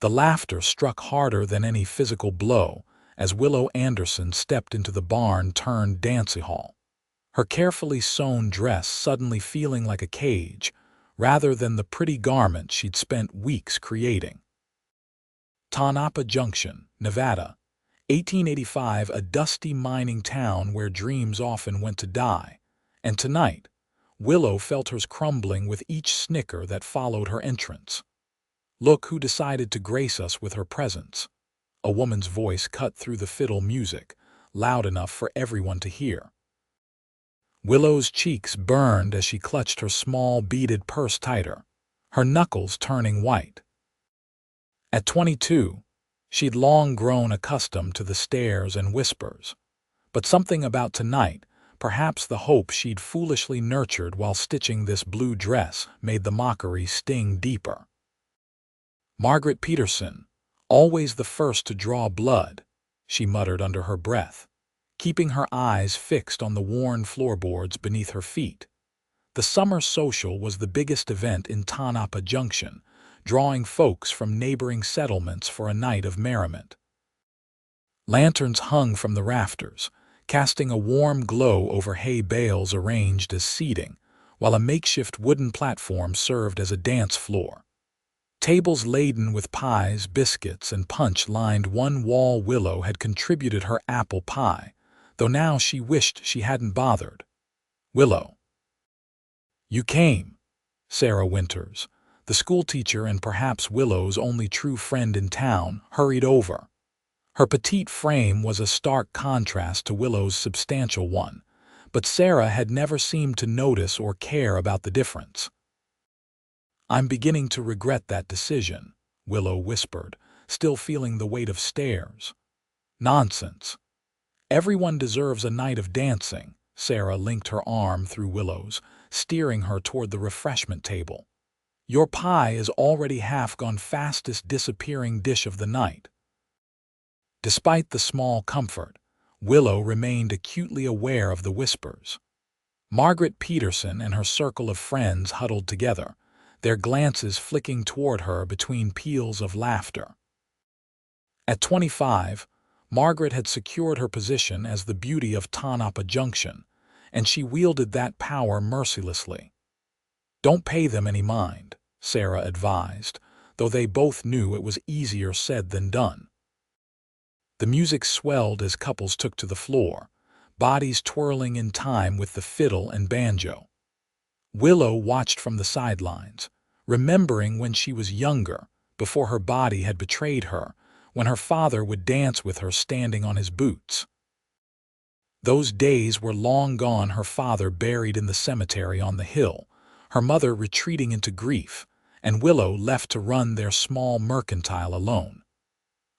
The laughter struck harder than any physical blow as Willow Anderson stepped into the barn-turned dancing hall, her carefully sewn dress suddenly feeling like a cage rather than the pretty garment she'd spent weeks creating. Tonopah Junction, Nevada, 1885, a dusty mining town where dreams often went to die, and tonight, Willow felt hers crumbling with each snicker that followed her entrance. "Look who decided to grace us with her presence." A woman's voice cut through the fiddle music, loud enough for everyone to hear. Willow's cheeks burned as she clutched her small beaded purse tighter, her knuckles turning white. At 22, she'd long grown accustomed to the stares and whispers, but something about tonight, perhaps the hope she'd foolishly nurtured while stitching this blue dress, made the mockery sting deeper. "Margaret Peterson, always the first to draw blood," she muttered under her breath, keeping her eyes fixed on the worn floorboards beneath her feet. The summer social was the biggest event in Tonopah Junction, drawing folks from neighboring settlements for a night of merriment. Lanterns hung from the rafters, casting a warm glow over hay bales arranged as seating, while a makeshift wooden platform served as a dance floor. Tables laden with pies, biscuits, and punch lined one wall. Willow had contributed her apple pie, though now she wished she hadn't bothered. "Willow." "You came." Sarah Winters, the schoolteacher and perhaps Willow's only true friend in town, hurried over. Her petite frame was a stark contrast to Willow's substantial one, but Sarah had never seemed to notice or care about the difference. "I'm beginning to regret that decision," Willow whispered, still feeling the weight of stares. "Nonsense. Everyone deserves a night of dancing." Sarah linked her arm through Willow's, steering her toward the refreshment table. "Your pie is already half gone." Fastest disappearing dish of the night. Despite the small comfort, Willow remained acutely aware of the whispers. Margaret Peterson and her circle of friends huddled together, their glances flicking toward her between peals of laughter. At 25, Margaret had secured her position as the beauty of Tonopah Junction, and she wielded that power mercilessly. "Don't pay them any mind," Sarah advised, though they both knew it was easier said than done. The music swelled as couples took to the floor, bodies twirling in time with the fiddle and banjo. Willow watched from the sidelines, remembering when she was younger, before her body had betrayed her, when her father would dance with her standing on his boots. Those days were long gone, her father buried in the cemetery on the hill, her mother retreating into grief, and Willow left to run their small mercantile alone.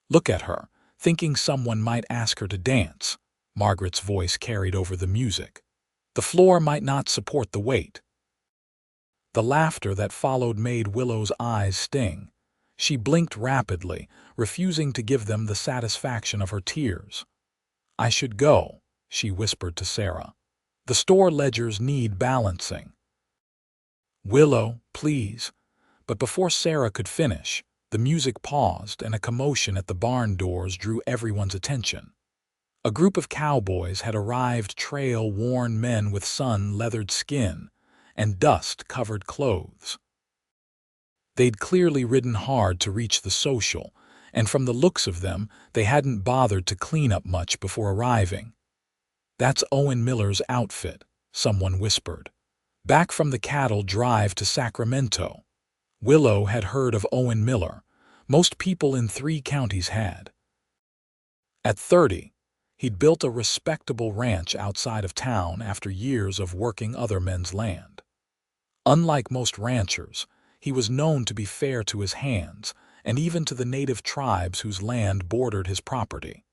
"Look at her, thinking someone might ask her to dance," Margaret's voice carried over the music. "The floor might not support the weight." The laughter that followed made Willow's eyes sting. She blinked rapidly, refusing to give them the satisfaction of her tears. "I should go," she whispered to Sarah. "The store ledgers need balancing." "Willow, please." But before Sarah could finish, the music paused and a commotion at the barn doors drew everyone's attention. A group of cowboys had arrived, trail-worn men with sun-leathered skin and dust-covered clothes. They'd clearly ridden hard to reach the social, and from the looks of them, they hadn't bothered to clean up much before arriving. "That's Owen Miller's outfit," someone whispered. "Back from the cattle drive to Sacramento." Willow had heard of Owen Miller. Most people in 3 counties had. At 30, he'd built a respectable ranch outside of town after years of working other men's land. Unlike most ranchers, he was known to be fair to his hands, and even to the native tribes whose land bordered his property.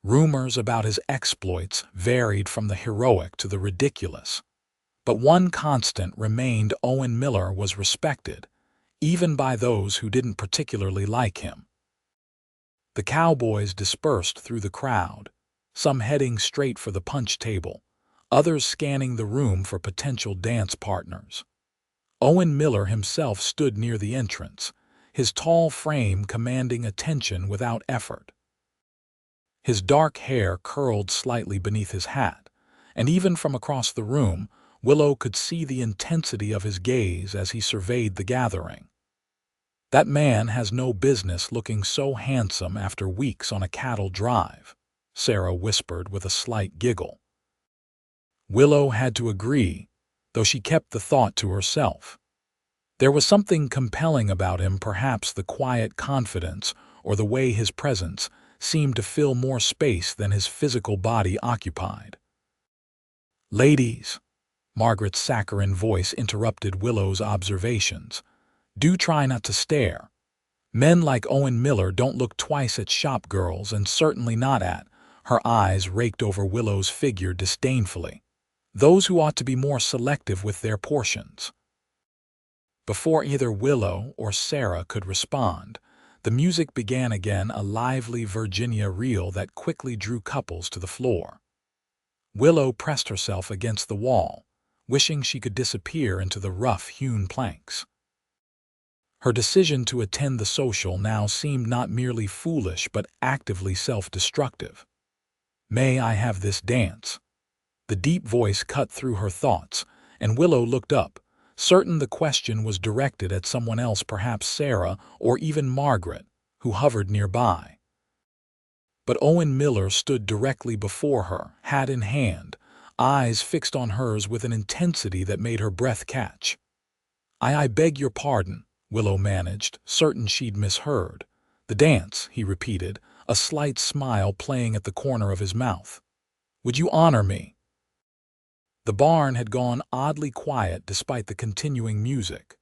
Rumors about his exploits varied from the heroic to the ridiculous, but one constant remained: Owen Miller was respected, even by those who didn't particularly like him. The cowboys dispersed through the crowd, some heading straight for the punch table, others scanning the room for potential dance partners. Owen Miller himself stood near the entrance, his tall frame commanding attention without effort. His dark hair curled slightly beneath his hat, and even from across the room, Willow could see the intensity of his gaze as he surveyed the gathering. "That man has no business looking so handsome after weeks on a cattle drive," Sarah whispered with a slight giggle. Willow had to agree, though she kept the thought to herself. There was something compelling about him, perhaps the quiet confidence or the way his presence seemed to fill more space than his physical body occupied. "Ladies," Margaret's saccharine voice interrupted Willow's observations, "do try not to stare. Men like Owen Miller don't look twice at shop girls, and certainly not at—" her eyes raked over Willow's figure disdainfully, "those who ought to be more selective with their portions." Before either Willow or Sarah could respond, the music began again, a lively Virginia reel that quickly drew couples to the floor. Willow pressed herself against the wall, wishing she could disappear into the rough-hewn planks. Her decision to attend the social now seemed not merely foolish but actively self-destructive. "May I have this dance?" The deep voice cut through her thoughts, and Willow looked up, certain the question was directed at someone else, perhaps Sarah or even Margaret, who hovered nearby. But Owen Miller stood directly before her, hat in hand, eyes fixed on hers with an intensity that made her breath catch. I beg your pardon," Willow managed, certain she'd misheard. "The dance," he repeated, a slight smile playing at the corner of his mouth. "Would you honor me?" The barn had gone oddly quiet despite the continuing music.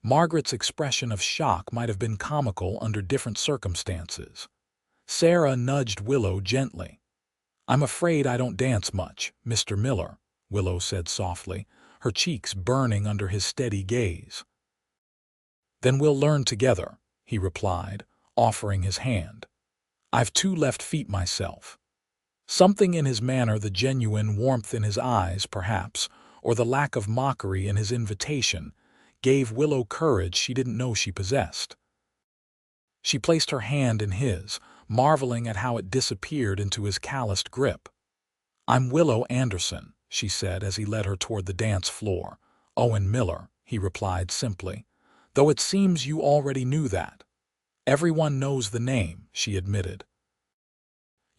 Margaret's expression of shock might have been comical under different circumstances. Sarah nudged Willow gently. "I'm afraid I don't dance much, Mr. Miller," Willow said softly, her cheeks burning under his steady gaze. "Then we'll learn together," he replied, offering his hand. "I've 2 left feet myself." Something in his manner, the genuine warmth in his eyes, perhaps, or the lack of mockery in his invitation, gave Willow courage she didn't know she possessed. She placed her hand in his, marveling at how it disappeared into his calloused grip. "I'm Willow Anderson," she said as he led her toward the dance floor. "Owen Miller," he replied simply, "though it seems you already knew that." "Everyone knows the name," she admitted.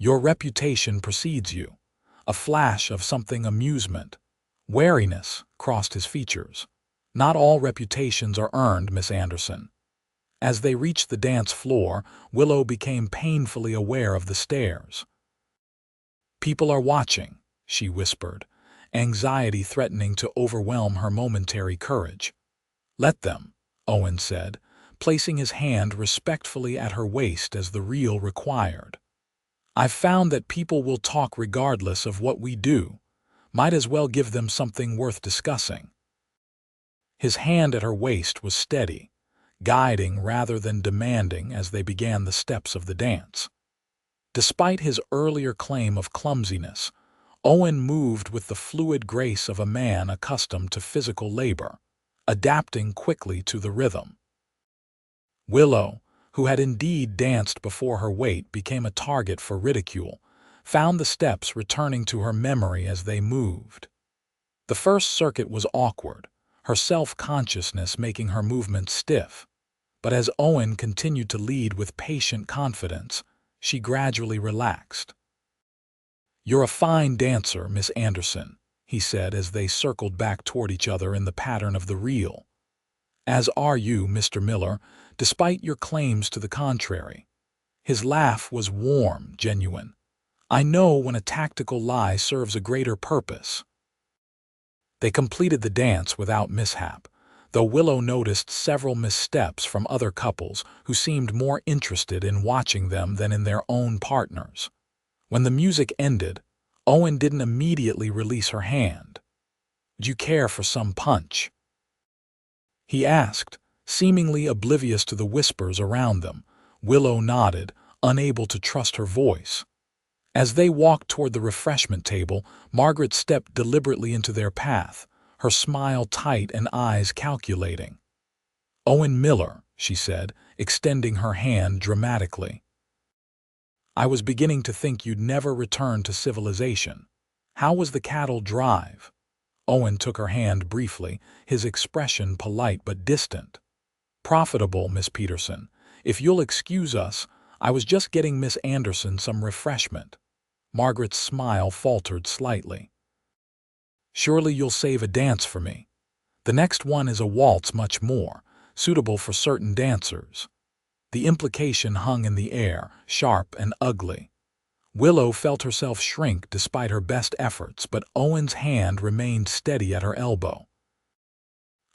"Your reputation precedes you." A flash of something amusement, wariness, crossed his features. "Not all reputations are earned, Miss Anderson." As they reached the dance floor, Willow became painfully aware of the stares. "People are watching," she whispered, anxiety threatening to overwhelm her momentary courage. "Let them," Owen said, placing his hand respectfully at her waist as the reel required. "I've found that people will talk regardless of what we do. Might as well give them something worth discussing." His hand at her waist was steady, guiding rather than demanding as they began the steps of the dance. Despite his earlier claim of clumsiness, Owen moved with the fluid grace of a man accustomed to physical labor, adapting quickly to the rhythm. Willow, who had indeed danced before her weight became a target for ridicule, found the steps returning to her memory as they moved. The first circuit was awkward, her self-consciousness making her movements stiff. But as Owen continued to lead with patient confidence, she gradually relaxed. "You're a fine dancer, Miss Anderson," he said as they circled back toward each other in the pattern of the reel. "As are you, Mr. Miller, despite your claims to the contrary." His laugh was warm, genuine. "I know when a tactical lie serves a greater purpose." They completed the dance without mishap, though Willow noticed several missteps from other couples who seemed more interested in watching them than in their own partners. When the music ended, Owen didn't immediately release her hand. "Would you care for some punch?" he asked, seemingly oblivious to the whispers around them. Willow nodded, unable to trust her voice. As they walked toward the refreshment table, Margaret stepped deliberately into their path, her smile tight and eyes calculating. "Owen Miller," she said, extending her hand dramatically. I was beginning to think you'd never return to civilization. How was the cattle drive? Owen took her hand briefly, his expression polite but distant. Profitable, Miss Peterson. If you'll excuse us, I was just getting Miss Anderson some refreshment. Margaret's smile faltered slightly. Surely you'll save a dance for me. The next one is a waltz much more, suitable for certain dancers. The implication hung in the air, sharp and ugly. Willow felt herself shrink despite her best efforts, but Owen's hand remained steady at her elbow.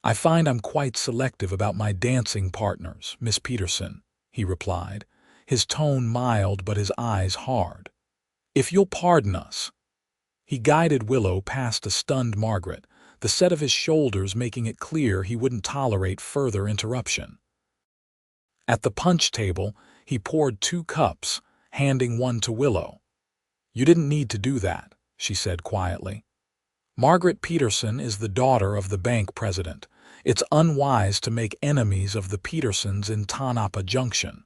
I find I'm quite selective about my dancing partners, Miss Peterson, he replied, his tone mild but his eyes hard. If you'll pardon us. He guided Willow past a stunned Margaret, the set of his shoulders making it clear he wouldn't tolerate further interruption. At the punch table, he poured 2 cups, handing one to Willow. You didn't need to do that, she said quietly. Margaret Peterson is the daughter of the bank president. It's unwise to make enemies of the Petersons in Tonopah Junction.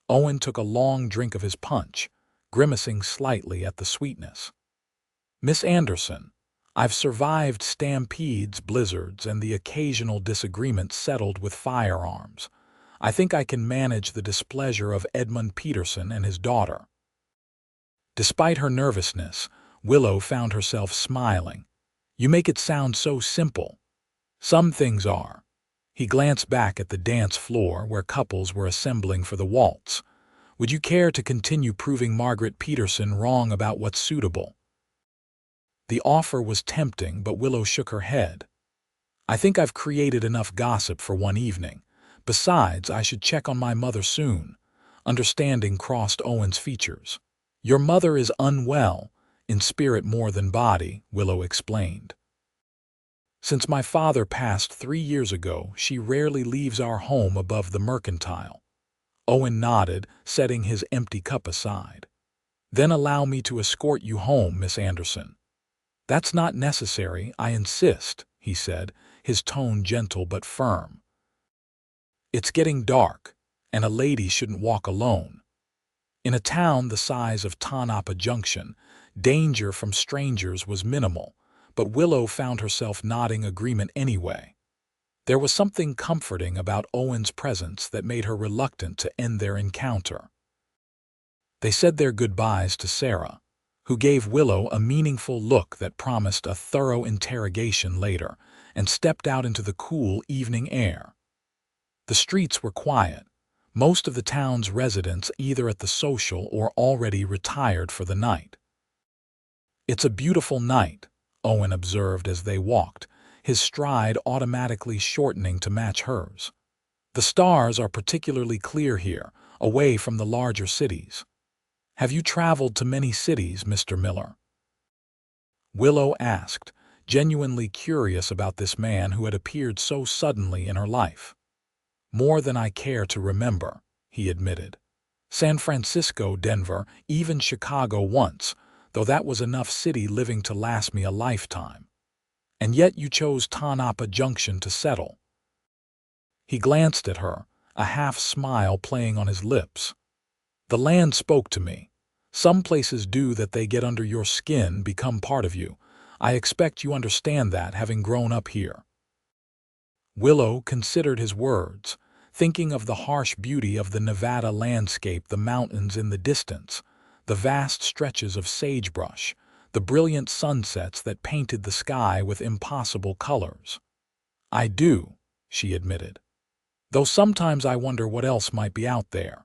Owen took a long drink of his punch, grimacing slightly at the sweetness. Miss Anderson, I've survived stampedes, blizzards, and the occasional disagreement settled with firearms. I think I can manage the displeasure of Edmund Peterson and his daughter. Despite her nervousness, Willow found herself smiling. You make it sound so simple. Some things are. He glanced back at the dance floor where couples were assembling for the waltz. Would you care to continue proving Margaret Peterson wrong about what's suitable? The offer was tempting, but Willow shook her head. I think I've created enough gossip for one evening. Besides, I should check on my mother soon. Understanding crossed Owen's features. Your mother is unwell, in spirit more than body, Willow explained. Since my father passed 3 years ago, she rarely leaves our home above the mercantile. Owen nodded, setting his empty cup aside. Then allow me to escort you home, Miss Anderson. That's not necessary, I insist, he said, his tone gentle but firm. It's getting dark, and a lady shouldn't walk alone. In a town the size of Tonopah Junction, danger from strangers was minimal, but Willow found herself nodding agreement anyway. There was something comforting about Owen's presence that made her reluctant to end their encounter. They said their goodbyes to Sarah, who gave Willow a meaningful look that promised a thorough interrogation later, and stepped out into the cool evening air. The streets were quiet, most of the town's residents either at the social or already retired for the night. It's a beautiful night, Owen observed as they walked, his stride automatically shortening to match hers. The stars are particularly clear here, away from the larger cities. Have you traveled to many cities, Mr. Miller? Willow asked, genuinely curious about this man who had appeared so suddenly in her life. More than I care to remember, he admitted. San Francisco, Denver, even Chicago once, though that was enough city living to last me a lifetime. And yet you chose Tonopah Junction to settle. He glanced at her, a half-smile playing on his lips. The land spoke to me. Some places do that, they get under your skin, become part of you. I expect you understand that, having grown up here. Willow considered his words, thinking of the harsh beauty of the Nevada landscape, the mountains in the distance, the vast stretches of sagebrush, the brilliant sunsets that painted the sky with impossible colors. I do, she admitted, though sometimes I wonder what else might be out there.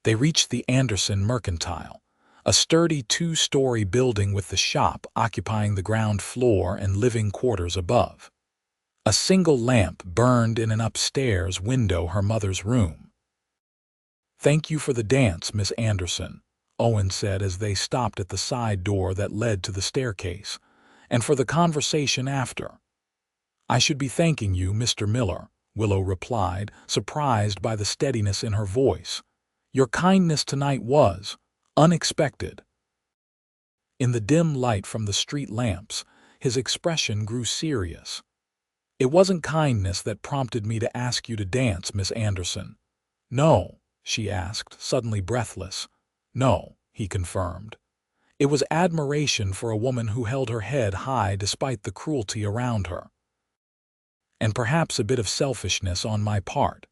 They reached the Anderson Mercantile, a sturdy 2-story building with the shop occupying the ground floor and living quarters above. A single lamp burned in an upstairs window, her mother's room. Thank you for the dance, Miss Anderson, Owen said as they stopped at the side door that led to the staircase, and for the conversation after. I should be thanking you, Mr. Miller, Willow replied, surprised by the steadiness in her voice. Your kindness tonight was unexpected. In the dim light from the street lamps, his expression grew serious. It wasn't kindness that prompted me to ask you to dance, Miss Anderson." "No," she asked, suddenly breathless. "No," he confirmed. "It was admiration for a woman who held her head high despite the cruelty around her. And perhaps a bit of selfishness on my part."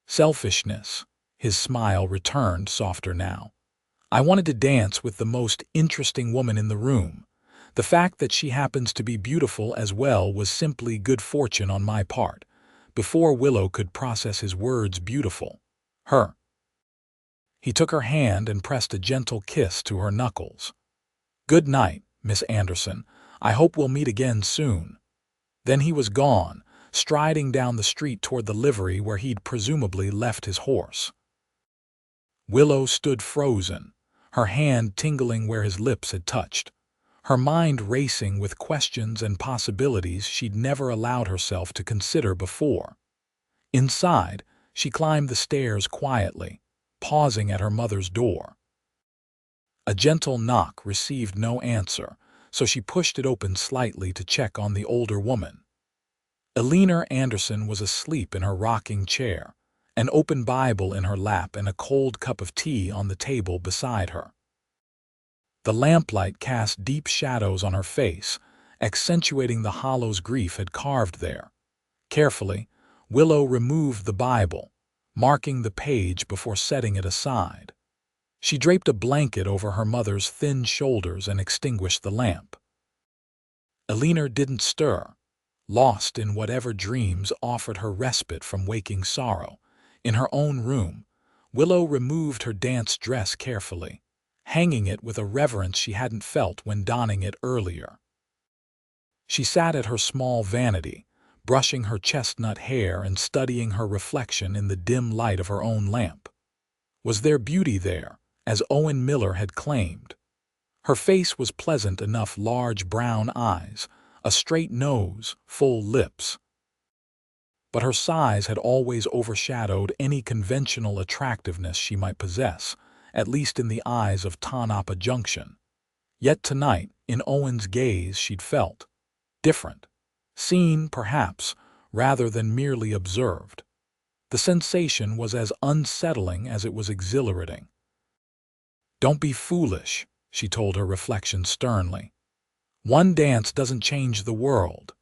"Selfishness?" His smile returned, softer now. "I wanted to dance with the most interesting woman in the room. The fact that she happens to be beautiful as well was simply good fortune on my part." Before Willow could process his words, beautiful. Her. He took her hand and pressed a gentle kiss to her knuckles. "Good night, Miss Anderson. I hope we'll meet again soon." Then he was gone, striding down the street toward the livery where he'd presumably left his horse. Willow stood frozen, her hand tingling where his lips had touched, her mind racing with questions and possibilities she'd never allowed herself to consider before. Inside, she climbed the stairs quietly, pausing at her mother's door. A gentle knock received no answer, so she pushed it open slightly to check on the older woman. Willow Anderson was asleep in her rocking chair, an open Bible in her lap and a cold cup of tea on the table beside her. The lamplight cast deep shadows on her face, accentuating the hollows grief had carved there. Carefully, Willow removed the Bible, marking the page before setting it aside. She draped a blanket over her mother's thin shoulders and extinguished the lamp. Willow didn't stir, lost in whatever dreams offered her respite from waking sorrow. In her own room, Willow removed her dance dress carefully, hanging it with a reverence she hadn't felt when donning it earlier. She sat at her small vanity, brushing her chestnut hair and studying her reflection in the dim light of her own lamp. Was there beauty there, as Owen Miller had claimed? Her face was pleasant enough, large brown eyes, a straight nose, full lips. But her size had always overshadowed any conventional attractiveness she might possess, at least in the eyes of Tonopah Junction. Yet tonight, in Owen's gaze, she'd felt different. Seen, perhaps, rather than merely observed. The sensation was as unsettling as it was exhilarating. "Don't be foolish," she told her reflection sternly. "One dance doesn't change the world."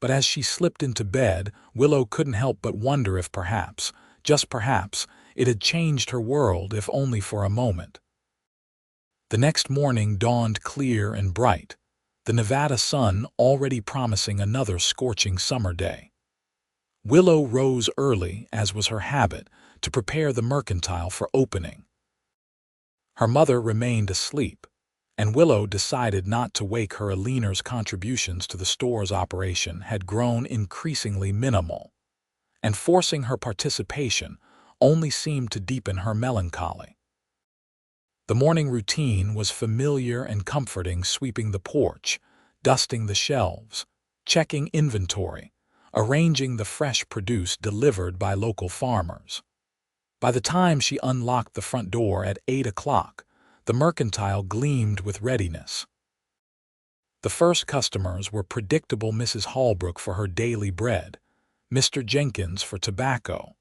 But as she slipped into bed, Willow couldn't help but wonder if perhaps, just perhaps, it had changed her world, if only for a moment. The next morning dawned clear and bright, the Nevada sun already promising another scorching summer day. Willow rose early, as was her habit, to prepare the mercantile for opening. Her mother remained asleep, and Willow decided not to wake her. Alina's contributions to the store's operation had grown increasingly minimal, and forcing her participation only seemed to deepen her melancholy. The morning routine was familiar and comforting, sweeping the porch, dusting the shelves, checking inventory, arranging the fresh produce delivered by local farmers. By the time she unlocked the front door at 8 o'clock, the mercantile gleamed with readiness. The first customers were predictable Mrs. Holbrook for her daily bread, Mr. Jenkins for tobacco,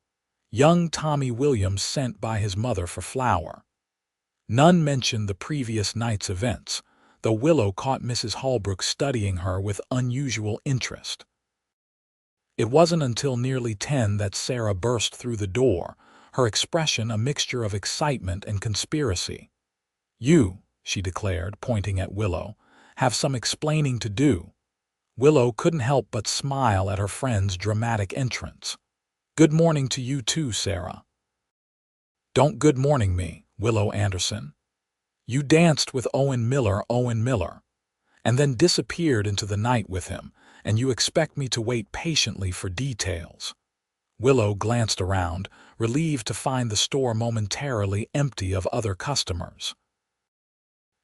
young Tommy Williams sent by his mother for flour. None mentioned the previous night's events, though Willow caught Mrs. Holbrook studying her with unusual interest. It wasn't until nearly 10 that Sarah burst through the door, her expression a mixture of excitement and conspiracy. "You," she declared, pointing at Willow, "have some explaining to do." Willow couldn't help but smile at her friend's dramatic entrance. "Good morning to you too, Sarah." "Don't good morning me, Willow Anderson. You danced with Owen Miller, and then disappeared into the night with him, and you expect me to wait patiently for details." Willow glanced around, relieved to find the store momentarily empty of other customers.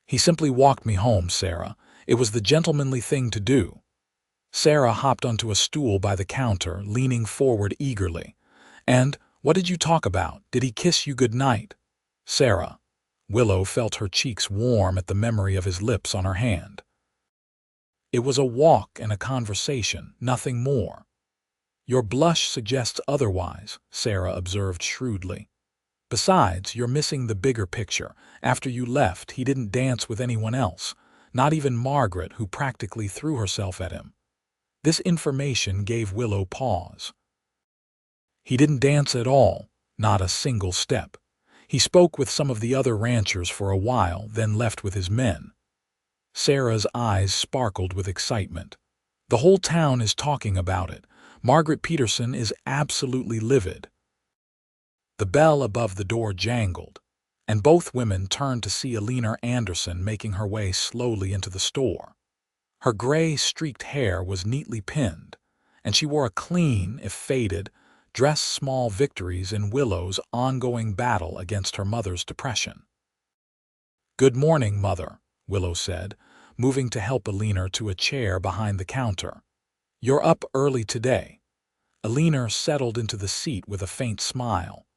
"He simply walked me home, Sarah. It was the gentlemanly thing to do." Sarah hopped onto a stool by the counter, leaning forward eagerly. "And what did you talk about? Did he kiss you good night?" "Sarah." Willow felt her cheeks warm at the memory of his lips on her hand. "It was a walk and a conversation, nothing more." Your blush suggests otherwise, Sarah observed shrewdly. Besides, you're missing the bigger picture. After you left, he didn't dance with anyone else, not even Margaret, who practically threw herself at him. This information gave Willow pause. He didn't dance at all, not a single step. He spoke with some of the other ranchers for a while, then left with his men. Sarah's eyes sparkled with excitement. The whole town is talking about it. Margaret Peterson is absolutely livid. The bell above the door jangled, and both women turned to see Willow Anderson making her way slowly into the store. Her gray, streaked hair was neatly pinned, and she wore a clean, if faded, dress. Small victories in Willow's ongoing battle against her mother's depression. "Good morning, Mother," Willow said, moving to help Willow to a chair behind the counter. "You're up early today." Willow settled into the seat with a faint smile.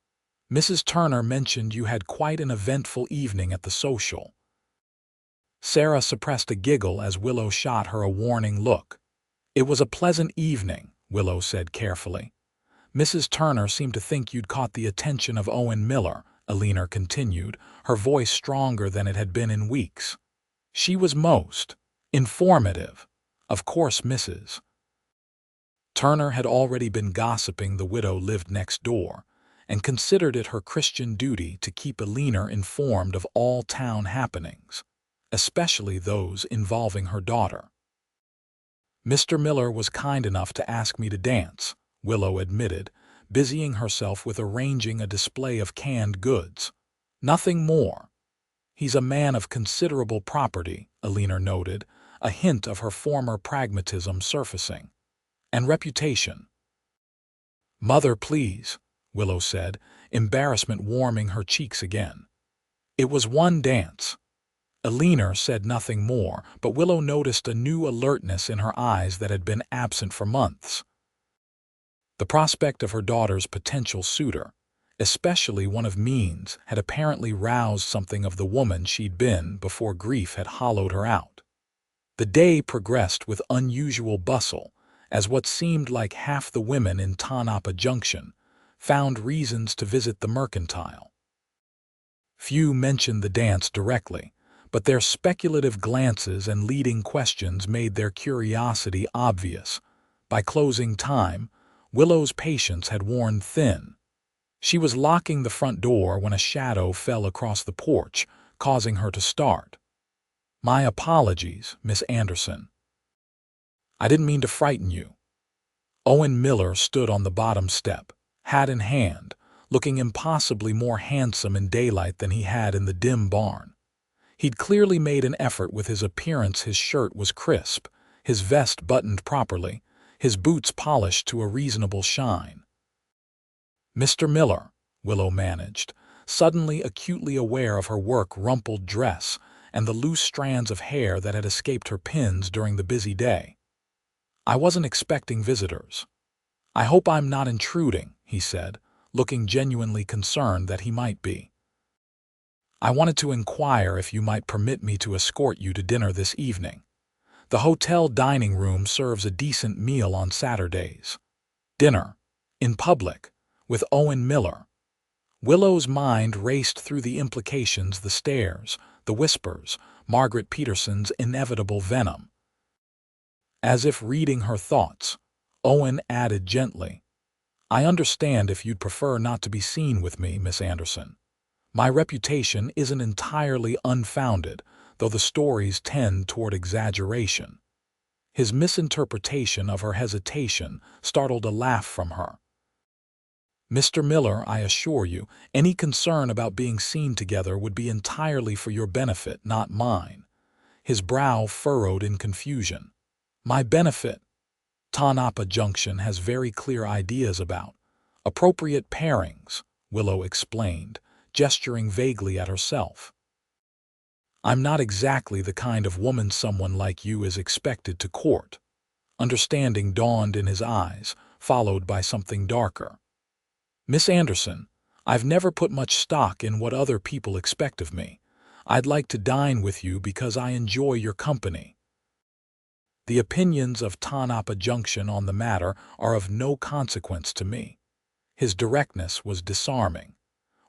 "Mrs. Turner mentioned you had quite an eventful evening at the social." Sarah suppressed a giggle as Willow shot her a warning look. "It was a pleasant evening," Willow said carefully. "Mrs. Turner seemed to think you'd caught the attention of Owen Miller," Willow continued, her voice stronger than it had been in weeks. "She was most informative. Of course, Mrs. Turner had already been gossiping. The widow lived next door, and considered it her Christian duty to keep Willow informed of all town happenings, especially those involving her daughter. "Mr. Miller was kind enough to ask me to dance," Willow admitted, busying herself with arranging a display of canned goods. "Nothing more. He's a man of considerable property," Willow noted, a hint of her former pragmatism surfacing. "And reputation." "Mother, please," Willow said, embarrassment warming her cheeks again. "It was one dance." Willow said nothing more, but Willow noticed a new alertness in her eyes that had been absent for months. The prospect of her daughter's potential suitor, especially one of means, had apparently roused something of the woman she'd been before grief had hollowed her out. The day progressed with unusual bustle, as what seemed like half the women in Tonopah Junction found reasons to visit the mercantile. Few mentioned the dance directly, but their speculative glances and leading questions made their curiosity obvious. By closing time, Willow's patience had worn thin. She was locking the front door when a shadow fell across the porch, causing her to start. "My apologies, Miss Anderson. I didn't mean to frighten you." Owen Miller stood on the bottom step, hat in hand, looking impossibly more handsome in daylight than he had in the dim barn. He'd clearly made an effort with his appearance. His shirt was crisp, his vest buttoned properly, his boots polished to a reasonable shine. "Mr. Miller," Willow managed, suddenly acutely aware of her work-rumpled dress and the loose strands of hair that had escaped her pins during the busy day. "I wasn't expecting visitors." "I hope I'm not intruding," he said, looking genuinely concerned that he might be. "I wanted to inquire if you might permit me to escort you to dinner this evening. The hotel dining room serves a decent meal on Saturdays." Dinner, in public, with Owen Miller. Willow's mind raced through the implications: the stares, the whispers, Margaret Peterson's inevitable venom. As if reading her thoughts, Owen added gently, "I understand if you'd prefer not to be seen with me, Miss Anderson. My reputation isn't entirely unfounded, though the stories tend toward exaggeration." His misinterpretation of her hesitation startled a laugh from her. "Mr. Miller, I assure you, any concern about being seen together would be entirely for your benefit, not mine." His brow furrowed in confusion. "My benefit? Tonopah Junction has very clear ideas about appropriate pairings," Willow explained, gesturing vaguely at herself. "I'm not exactly the kind of woman someone like you is expected to court." Understanding dawned in his eyes, followed by something darker. "Miss Anderson, I've never put much stock in what other people expect of me. I'd like to dine with you because I enjoy your company." The opinions of Tonopah Junction on the matter are of no consequence to me." His directness was disarming.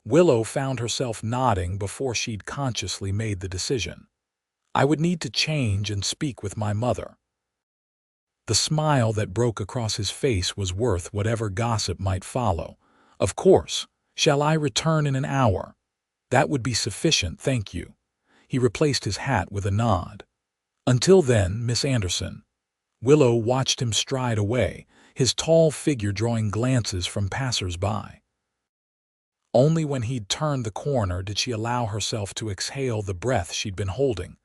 Willow found herself nodding before she'd consciously made the decision. "I would need to change and speak with my mother." The smile that broke across his face was worth whatever gossip might follow. "Of course. Shall I return in an hour?" "That would be sufficient, thank you." He replaced his hat with a nod. "Until then, Miss Anderson." Willow watched him stride away, his tall figure drawing glances from passers-by. Only when he'd turned the corner did she allow herself to exhale the breath she'd been holding.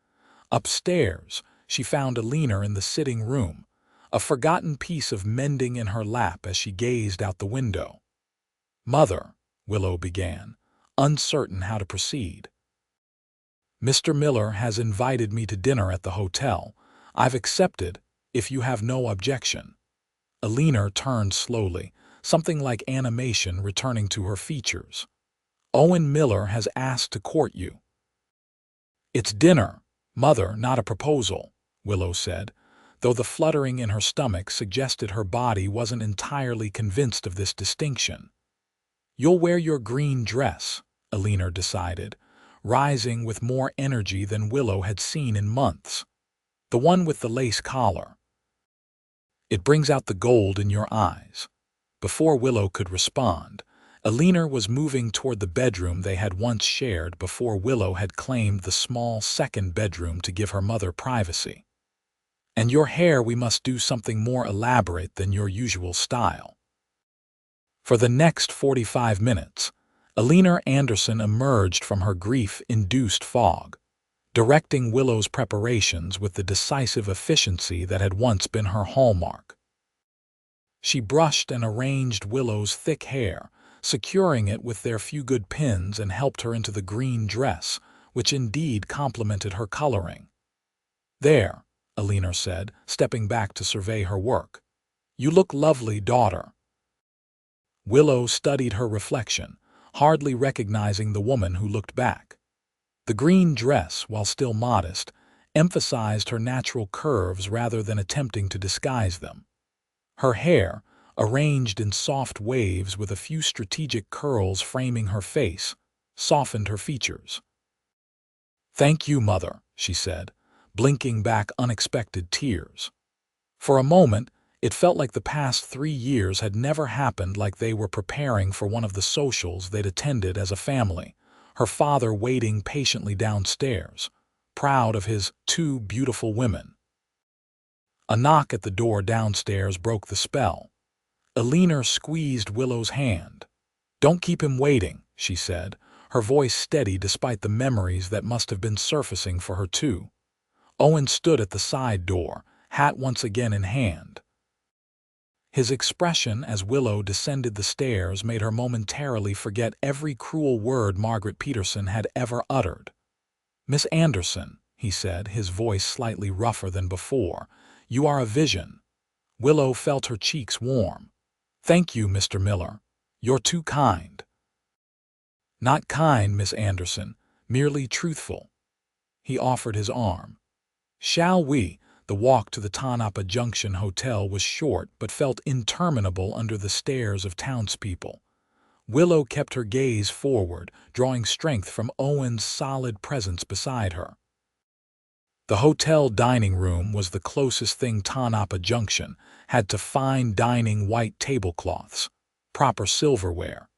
Upstairs, she found Alina in the sitting room, a forgotten piece of mending in her lap as she gazed out the window. "Mother," Willow began, uncertain how to proceed. "Mr. Miller has invited me to dinner at the hotel. I've accepted, if you have no objection." Alina turned slowly, something like animation returning to her features. "Owen Miller has asked to court you." "It's dinner, Mother, not a proposal," Willow said, though the fluttering in her stomach suggested her body wasn't entirely convinced of this distinction. "You'll wear your green dress," Alina decided, rising with more energy than Willow had seen in months. "The one with the lace collar. It brings out the gold in your eyes." Before Willow could respond, Alina was moving toward the bedroom they had once shared before Willow had claimed the small second bedroom to give her mother privacy. "And your hair, we must do something more elaborate than your usual style." For the next 45 minutes, Alina Anderson emerged from her grief-induced fog, directing Willow's preparations with the decisive efficiency that had once been her hallmark. She brushed and arranged Willow's thick hair, securing it with their few good pins, and helped her into the green dress, which indeed complemented her coloring. "There," Alina said, stepping back to survey her work. "You look lovely, daughter." Willow studied her reflection, hardly recognizing the woman who looked back. The green dress, while still modest, emphasized her natural curves rather than attempting to disguise them. Her hair, arranged in soft waves with a few strategic curls framing her face, softened her features. "Thank you, Mother," she said, blinking back unexpected tears. For a moment, it felt like the past 3 years had never happened, like they were preparing for one of the socials they'd attended as a family, her father waiting patiently downstairs, proud of his 2 beautiful women. A knock at the door downstairs broke the spell. Alina squeezed Willow's hand. "Don't keep him waiting," she said, her voice steady despite the memories that must have been surfacing for her too. Owen stood at the side door, hat once again in hand. His expression as Willow descended the stairs made her momentarily forget every cruel word Margaret Peterson had ever uttered. "Miss Anderson," he said, his voice slightly rougher than before, "you are a vision." Willow felt her cheeks warm. "Thank you, Mr. Miller. You're too kind." "Not kind, Miss Anderson, merely truthful." He offered his arm. "Shall we?" The walk to the Tonopah Junction Hotel was short but felt interminable under the stares of townspeople. Willow kept her gaze forward, drawing strength from Owen's solid presence beside her. The hotel dining room was the closest thing Tonopah Junction had to fine dining white tablecloths, proper silverware,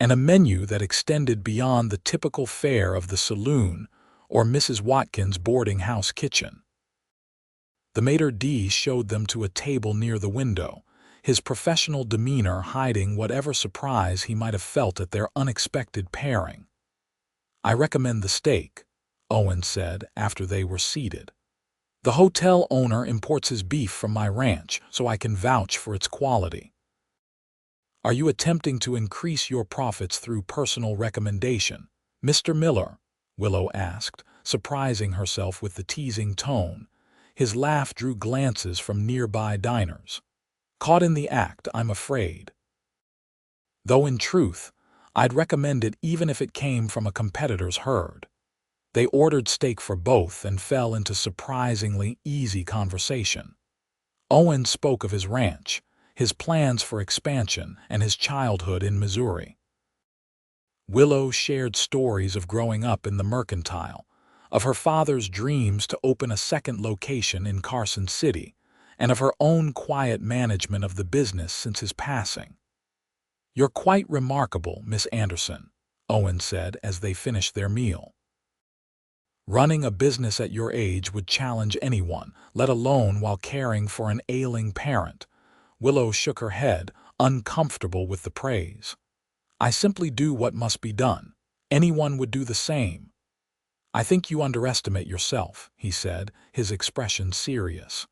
and a menu that extended beyond the typical fare of the saloon or Mrs. Watkins' boarding house kitchen. The maitre d' showed them to a table near the window, his professional demeanor hiding whatever surprise he might have felt at their unexpected pairing. "I recommend the steak," Owen said after they were seated. "The hotel owner imports his beef from my ranch, so I can vouch for its quality." "Are you attempting to increase your profits through personal recommendation, Mr. Miller?" Willow asked, surprising herself with the teasing tone. His laugh drew glances from nearby diners. "Caught in the act, I'm afraid. Though in truth, I'd recommend it even if it came from a competitor's herd." They ordered steak for both and fell into surprisingly easy conversation. Owen spoke of his ranch, his plans for expansion, and his childhood in Missouri. Willow shared stories of growing up in the mercantile, of her father's dreams to open a second location in Carson City, and of her own quiet management of the business since his passing. "You're quite remarkable, Miss Anderson," Owen said as they finished their meal. "Running a business at your age would challenge anyone, let alone while caring for an ailing parent." Willow shook her head, uncomfortable with the praise. "I simply do what must be done. Anyone would do the same." "I think you underestimate yourself," he said, his expression serious.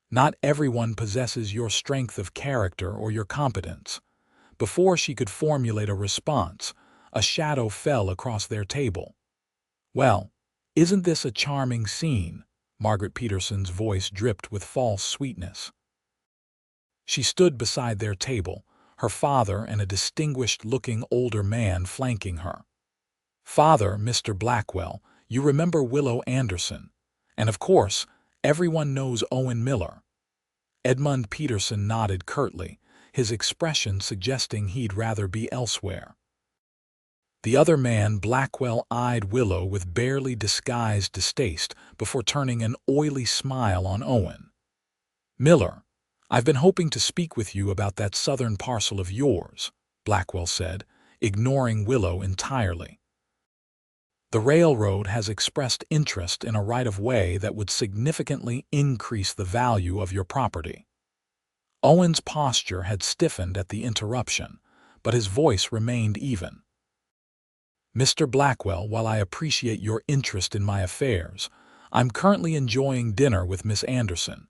"Not everyone possesses your strength of character or your competence." Before she could formulate a response, a shadow fell across their table. "Well, isn't this a charming scene?" Margaret Peterson's voice dripped with false sweetness. She stood beside their table, her father and a distinguished-looking older man flanking her. "Father, Mr. Blackwell, you remember Willow Anderson. And of course, everyone knows Owen Miller." Edmund Peterson nodded curtly, his expression suggesting he'd rather be elsewhere. The other man, Blackwell, eyed Willow with barely disguised distaste before turning an oily smile on Owen. "Miller, I've been hoping to speak with you about that southern parcel of yours," Blackwell said, ignoring Willow entirely. "The railroad has expressed interest in a right-of-way that would significantly increase the value of your property." Owen's posture had stiffened at the interruption, but his voice remained even. "Mr. Blackwell, while I appreciate your interest in my affairs, I'm currently enjoying dinner with Miss Anderson.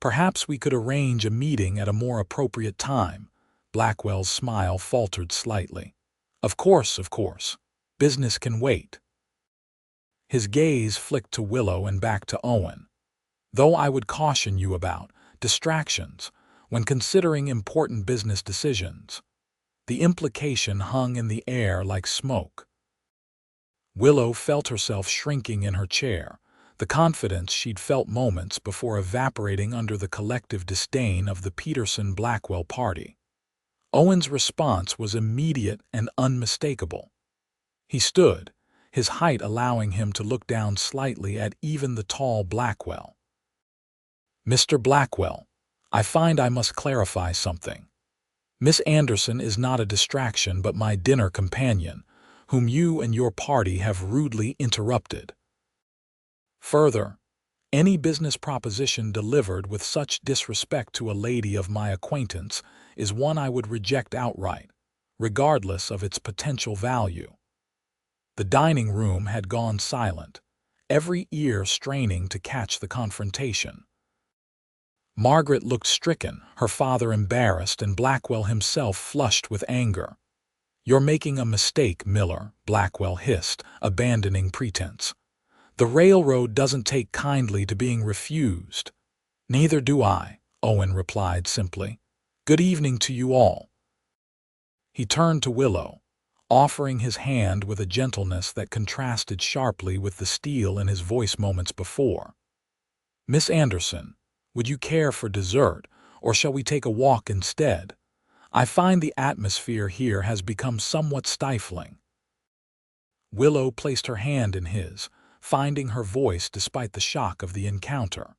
Perhaps we could arrange a meeting at a more appropriate time." Blackwell's smile faltered slightly. Of course. Business can wait." His gaze flicked to Willow and back to Owen. "Though I would caution you about distractions when considering important business decisions." The implication hung in the air like smoke. Willow felt herself shrinking in her chair, the confidence she'd felt moments before evaporating under the collective disdain of the Peterson-Blackwell party. Owen's response was immediate and unmistakable. He stood, his height allowing him to look down slightly at even the tall Blackwell. "Mr. Blackwell, I find I must clarify something. Miss Anderson is not a distraction but my dinner companion, whom you and your party have rudely interrupted. Further, any business proposition delivered with such disrespect to a lady of my acquaintance is one I would reject outright, regardless of its potential value." The dining room had gone silent, every ear straining to catch the confrontation. Margaret looked stricken, her father embarrassed, and Blackwell himself flushed with anger. "You're making a mistake, Miller," Blackwell hissed, abandoning pretense. "The railroad doesn't take kindly to being refused." "Neither do I," Owen replied simply. "Good evening to you all." He turned to Willow, offering his hand with a gentleness that contrasted sharply with the steel in his voice moments before. "Miss Anderson, would you care for dessert, or shall we take a walk instead? I find the atmosphere here has become somewhat stifling." Willow placed her hand in his, finding her voice despite the shock of the encounter.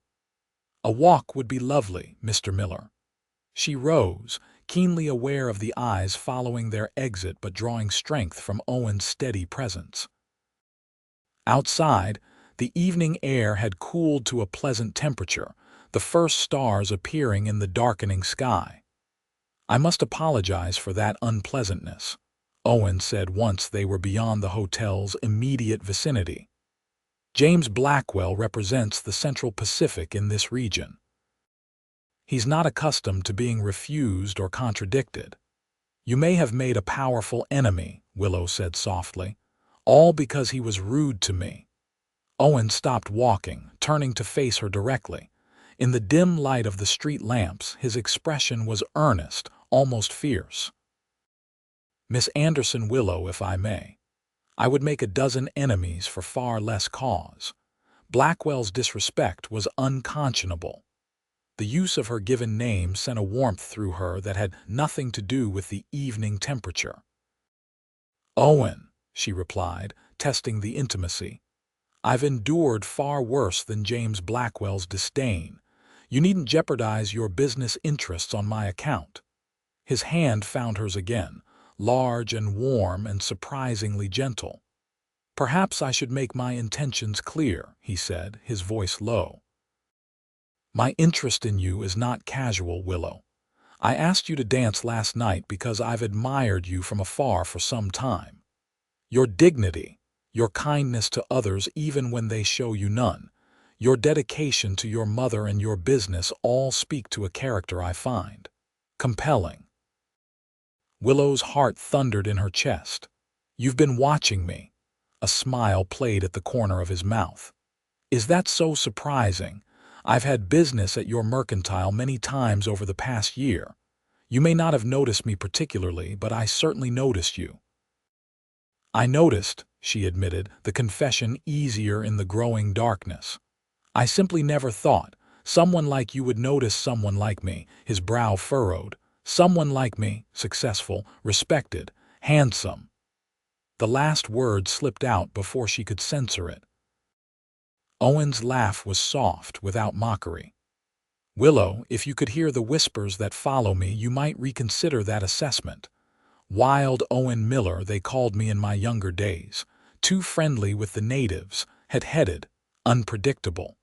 "A walk would be lovely, Mr. Miller." She rose, keenly aware of the eyes following their exit but drawing strength from Owen's steady presence. Outside, the evening air had cooled to a pleasant temperature, the first stars appearing in the darkening sky. "I must apologize for that unpleasantness," Owen said once they were beyond the hotel's immediate vicinity. "James Blackwell represents the Central Pacific in this region. He's not accustomed to being refused or contradicted." "You may have made a powerful enemy," Willow said softly, "all because he was rude to me." Owen stopped walking, turning to face her directly. In the dim light of the street lamps, his expression was earnest, almost fierce. "Miss Anderson, Willow, if I may. I would make a dozen enemies for far less cause. Blackwell's disrespect was unconscionable. The use of her given name sent a warmth through her that had nothing to do with the evening temperature. "Owen," she replied, testing the intimacy. "I've endured far worse than James Blackwell's disdain. You needn't jeopardize your business interests on my account." His hand found hers again, large and warm and surprisingly gentle. "Perhaps I should make my intentions clear," he said, his voice low. "My interest in you is not casual, Willow. I asked you to dance last night because I've admired you from afar for some time. Your dignity, your kindness to others even when they show you none, your dedication to your mother and your business all speak to a character I find compelling." Willow's heart thundered in her chest. "You've been watching me." A smile played at the corner of his mouth. "Is that so surprising? I've had business at your mercantile many times over the past year. You may not have noticed me particularly, but I certainly noticed you." "I noticed," she admitted, the confession easier in the growing darkness. "I simply never thought someone like you would notice someone like me." His brow furrowed. "Someone like me, successful, respected, handsome." The last word slipped out before she could censor it. Owen's laugh was soft, without mockery. "Willow, if you could hear the whispers that follow me, you might reconsider that assessment. Wild Owen Miller, they called me in my younger days. Too friendly with the natives, headed, unpredictable.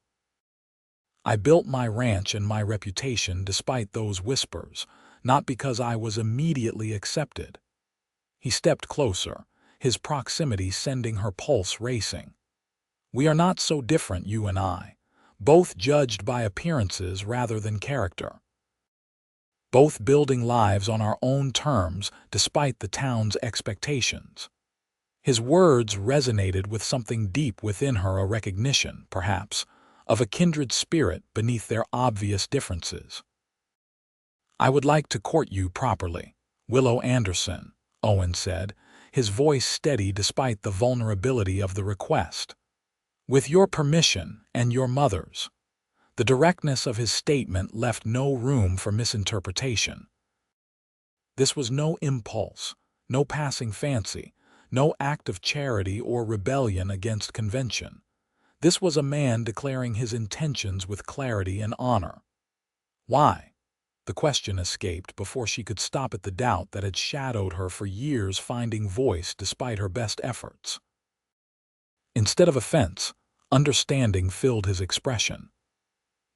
I built my ranch and my reputation despite those whispers, not because I was immediately accepted." He stepped closer, his proximity sending her pulse racing. "We are not so different, you and I. Both judged by appearances rather than character. Both building lives on our own terms despite the town's expectations." His words resonated with something deep within her, a recognition, perhaps, of a kindred spirit beneath their obvious differences. "I would like to court you properly, Willow Anderson," Owen said, his voice steady despite the vulnerability of the request. "With your permission and your mother's." The directness of his statement left no room for misinterpretation. This was no impulse, no passing fancy, no act of charity or rebellion against convention. This was a man declaring his intentions with clarity and honor. "Why?" The question escaped before she could stop at the doubt that had shadowed her for years, finding voice despite her best efforts. Instead of offense, understanding filled his expression.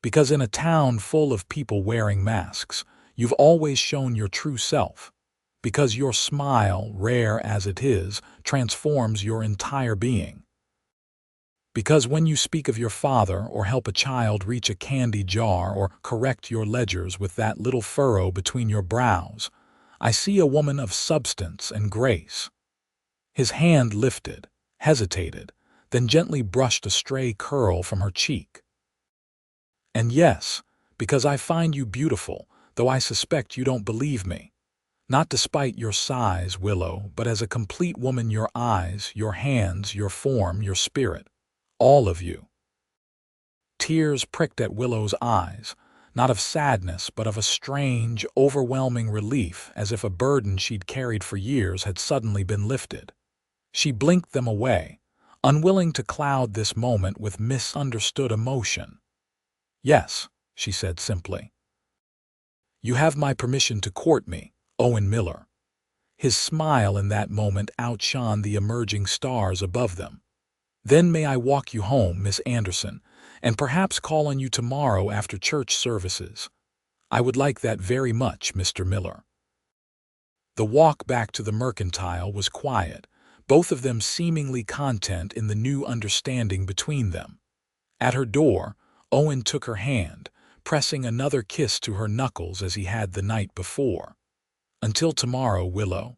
"Because in a town full of people wearing masks, you've always shown your true self. Because your smile, rare as it is, transforms your entire being. Because when you speak of your father or help a child reach a candy jar or correct your ledgers with that little furrow between your brows, I see a woman of substance and grace." His hand lifted, hesitated, then gently brushed a stray curl from her cheek. "And yes, because I find you beautiful, though I suspect you don't believe me. Not despite your size, Willow, but as a complete woman, your eyes, your hands, your form, your spirit. All of you." Tears pricked at Willow's eyes, not of sadness but of a strange, overwhelming relief, as if a burden she'd carried for years had suddenly been lifted. She blinked them away, unwilling to cloud this moment with misunderstood emotion. "Yes," she said simply. "You have my permission to court me, Owen Miller." His smile in that moment outshone the emerging stars above them. "Then may I walk you home, Miss Anderson, and perhaps call on you tomorrow after church services?" "I would like that very much, Mr. Miller." The walk back to the mercantile was quiet, both of them seemingly content in the new understanding between them. At her door, Owen took her hand, pressing another kiss to her knuckles as he had the night before. "Until tomorrow, Willow."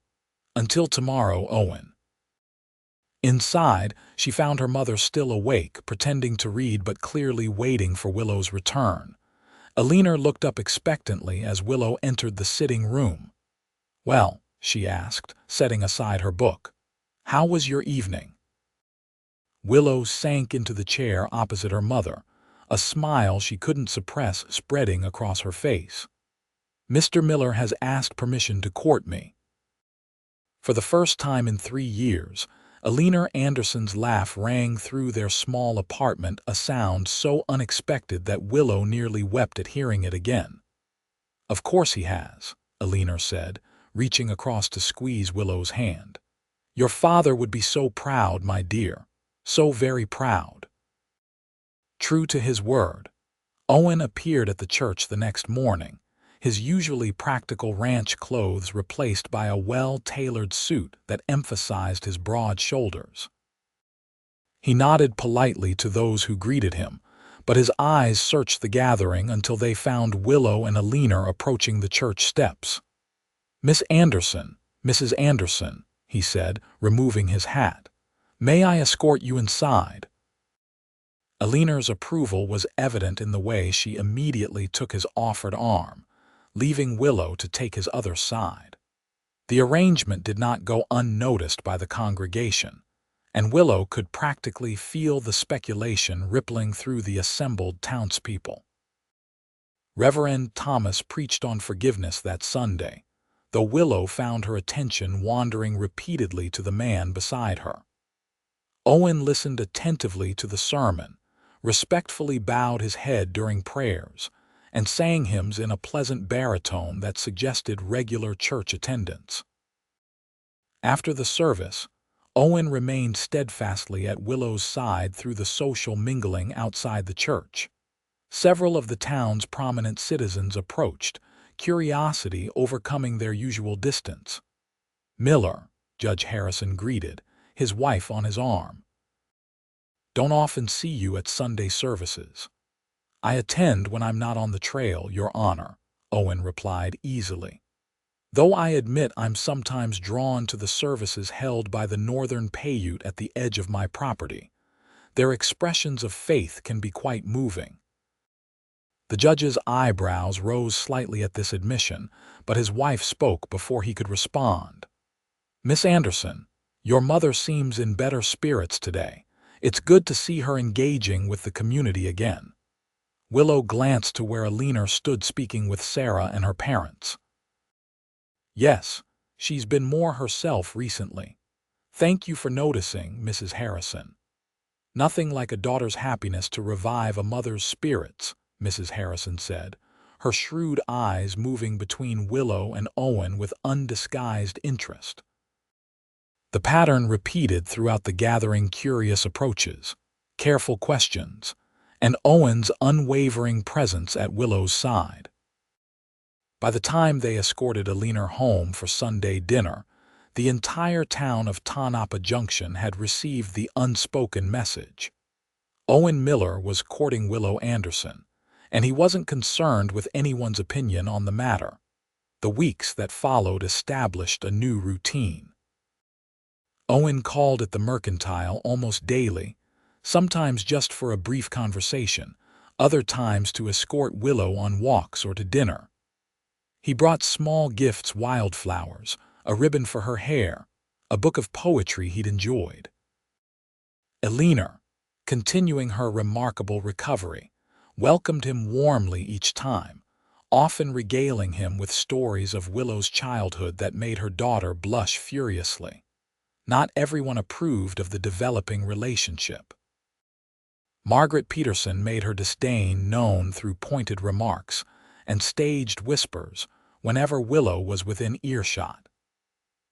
"Until tomorrow, Owen." Inside, she found her mother still awake, pretending to read but clearly waiting for Willow's return. Alina looked up expectantly as Willow entered the sitting room. "Well," she asked, setting aside her book. How was your evening?" Willow sank into the chair opposite her mother, a smile she couldn't suppress spreading across her face. "Mr. Miller has asked permission to court me." For the first time in 3 years, Elena Anderson's laugh rang through their small apartment, a sound so unexpected that Willow nearly wept at hearing it again. "Of course he has," Elena said, reaching across to squeeze Willow's hand. "Your father would be so proud, my dear, so very proud." True to his word, Owen appeared at the church the next morning, his usually practical ranch clothes replaced by a well-tailored suit that emphasized his broad shoulders. He nodded politely to those who greeted him, but his eyes searched the gathering until they found Willow and Elena approaching the church steps. "Miss Anderson, Mrs. Anderson," he said, removing his hat, "may I escort you inside?" Elena's approval was evident in the way she immediately took his offered arm, leaving Willow to take his other side. The arrangement did not go unnoticed by the congregation, and Willow could practically feel the speculation rippling through the assembled townspeople. Reverend Thomas preached on forgiveness that Sunday, though Willow found her attention wandering repeatedly to the man beside her. Owen listened attentively to the sermon, respectfully bowed his head during prayers, and sang hymns in a pleasant baritone that suggested regular church attendance. After the service, Owen remained steadfastly at Willow's side through the social mingling outside the church. Several of the town's prominent citizens approached, curiosity overcoming their usual distance. "Miller," Judge Harrison greeted, his wife on his arm. "Don't often see you at Sunday services." "I attend when I'm not on the trail, Your Honor," Owen replied easily. "Though I admit I'm sometimes drawn to the services held by the Northern Paiute at the edge of my property. Their expressions of faith can be quite moving." The judge's eyebrows rose slightly at this admission, but his wife spoke before he could respond. "Miss Anderson, your mother seems in better spirits today. It's good to see her engaging with the community again." Willow glanced to where Elena stood speaking with Sarah and her parents. "Yes, she's been more herself recently. Thank you for noticing, Mrs. Harrison." "Nothing like a daughter's happiness to revive a mother's spirits," Mrs. Harrison said, her shrewd eyes moving between Willow and Owen with undisguised interest. The pattern repeated throughout the gathering: curious approaches, careful questions, and Owen's unwavering presence at Willow's side. By the time they escorted Elena home for Sunday dinner, the entire town of Tonopah Junction had received the unspoken message. Owen Miller was courting Willow Anderson, and he wasn't concerned with anyone's opinion on the matter. The weeks that followed established a new routine. Owen called at the Mercantile almost daily, sometimes just for a brief conversation, other times to escort Willow on walks or to dinner. He brought small gifts: wildflowers, a ribbon for her hair, a book of poetry he'd enjoyed. Elena, continuing her remarkable recovery, welcomed him warmly each time, often regaling him with stories of Willow's childhood that made her daughter blush furiously. Not everyone approved of the developing relationship. Margaret Peterson made her disdain known through pointed remarks and staged whispers whenever Willow was within earshot.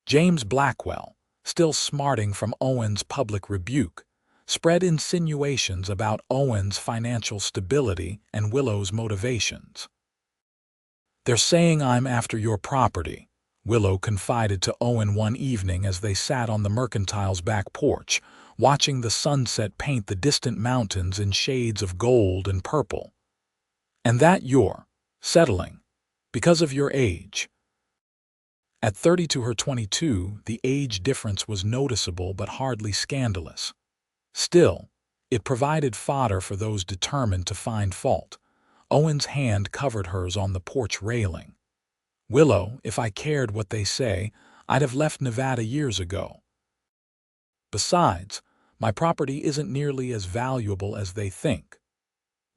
James Blackwell, still smarting from Owen's public rebuke, spread insinuations about Owen's financial stability and Willow's motivations. "They're saying I'm after your property," Willow confided to Owen one evening as they sat on the Mercantile's back porch, watching the sunset paint the distant mountains in shades of gold and purple. "And that you're settling because of your age." At 30 to her 22, the age difference was noticeable but hardly scandalous. Still, it provided fodder for those determined to find fault. Owen's hand covered hers on the porch railing. "Willow, if I cared what they say, I'd have left Nevada years ago." Besides, my property isn't nearly as valuable as they think.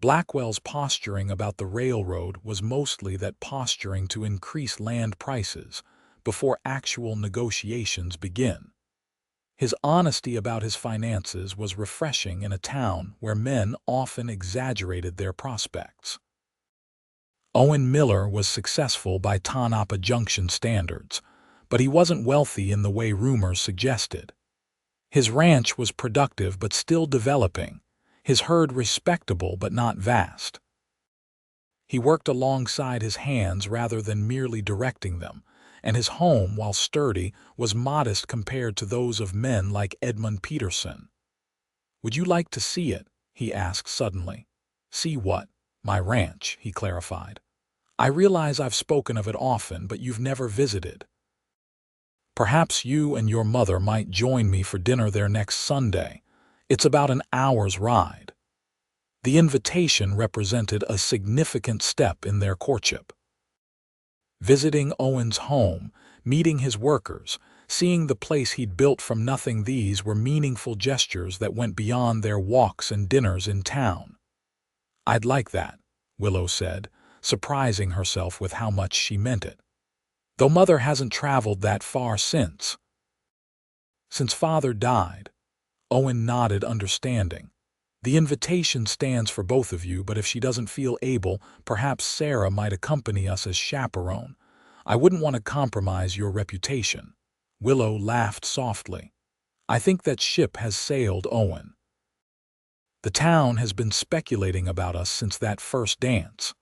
Blackwell's posturing about the railroad was mostly that posturing to increase land prices before actual negotiations begin. His honesty about his finances was refreshing in a town where men often exaggerated their prospects. Owen Miller was successful by Tonopah Junction standards, but he wasn't wealthy in the way rumors suggested. His ranch was productive but still developing, his herd respectable but not vast. He worked alongside his hands rather than merely directing them, and his home, while sturdy, was modest compared to those of men like Edmund Peterson. "Would you like to see it?" he asked suddenly. "See what?" "My ranch," he clarified. "I realize I've spoken of it often, but you've never visited. Perhaps you and your mother might join me for dinner there next Sunday. It's about an hour's ride." The invitation represented a significant step in their courtship. Visiting Owen's home, meeting his workers, seeing the place he'd built from nothing, these were meaningful gestures that went beyond their walks and dinners in town. "I'd like that," Willow said, surprising herself with how much she meant it. "Though Mother hasn't traveled that far since." "Since Father died." Owen nodded, understanding. "The invitation stands for both of you, but if she doesn't feel able, perhaps Sarah might accompany us as chaperone. I wouldn't want to compromise your reputation." Willow laughed softly. "I think that ship has sailed, Owen. The town has been speculating about us since that first dance."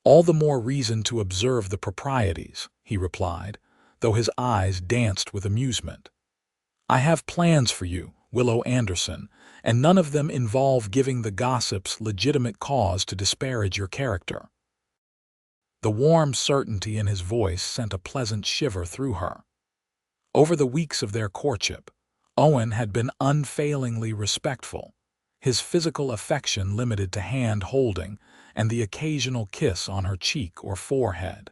"All the more reason to observe the proprieties," he replied, though his eyes danced with amusement. "I have plans for you, Willow Anderson, and none of them involve giving the gossips legitimate cause to disparage your character." The warm certainty in his voice sent a pleasant shiver through her. Over the weeks of their courtship, Owen had been unfailingly respectful, his physical affection limited to hand-holding and the occasional kiss on her cheek or forehead.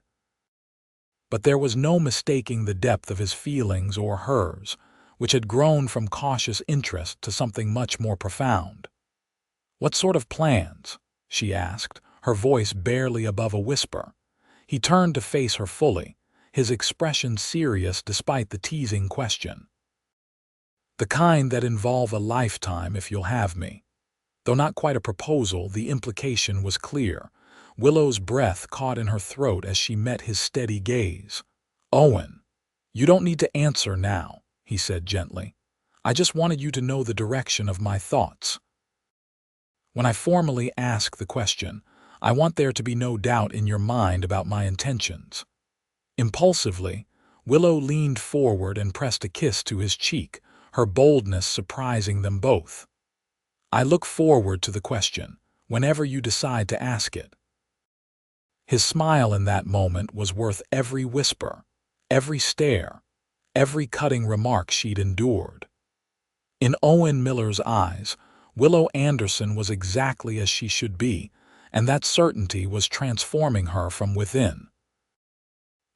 But there was no mistaking the depth of his feelings or hers, which had grown from cautious interest to something much more profound. "What sort of plans?" she asked, her voice barely above a whisper. He turned to face her fully, his expression serious despite the teasing question. "The kind that involve a lifetime, if you'll have me." Though not quite a proposal, the implication was clear. Willow's breath caught in her throat as she met his steady gaze. "Owen, you don't need to answer now," he said gently. "I just wanted you to know the direction of my thoughts. When I formally ask the question, I want there to be no doubt in your mind about my intentions." Impulsively, Willow leaned forward and pressed a kiss to his cheek, her boldness surprising them both. "I look forward to the question, whenever you decide to ask it." His smile in that moment was worth every whisper, every stare, every cutting remark she'd endured. In Owen Miller's eyes, Willow Anderson was exactly as she should be, and that certainty was transforming her from within.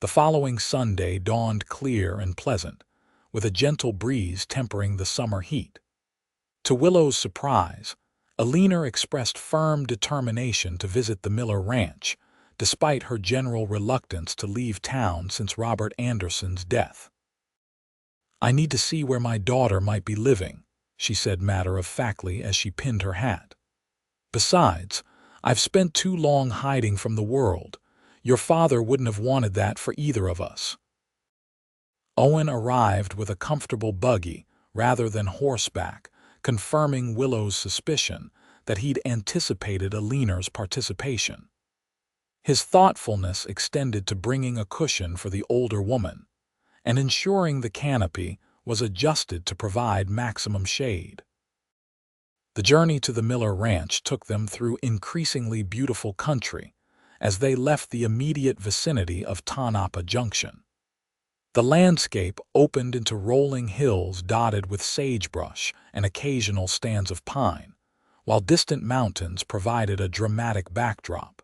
The following Sunday dawned clear and pleasant, with a gentle breeze tempering the summer heat. To Willow's surprise, Alina expressed firm determination to visit the Miller ranch, despite her general reluctance to leave town since Robert Anderson's death. "I need to see where my daughter might be living," she said matter-of-factly as she pinned her hat. "Besides, I've spent too long hiding from the world. Your father wouldn't have wanted that for either of us." Owen arrived with a comfortable buggy rather than horseback, confirming Willow's suspicion that he'd anticipated Alina's participation. His thoughtfulness extended to bringing a cushion for the older woman, and ensuring the canopy was adjusted to provide maximum shade. The journey to the Miller Ranch took them through increasingly beautiful country as they left the immediate vicinity of Tonopah Junction. The landscape opened into rolling hills dotted with sagebrush and occasional stands of pine, while distant mountains provided a dramatic backdrop.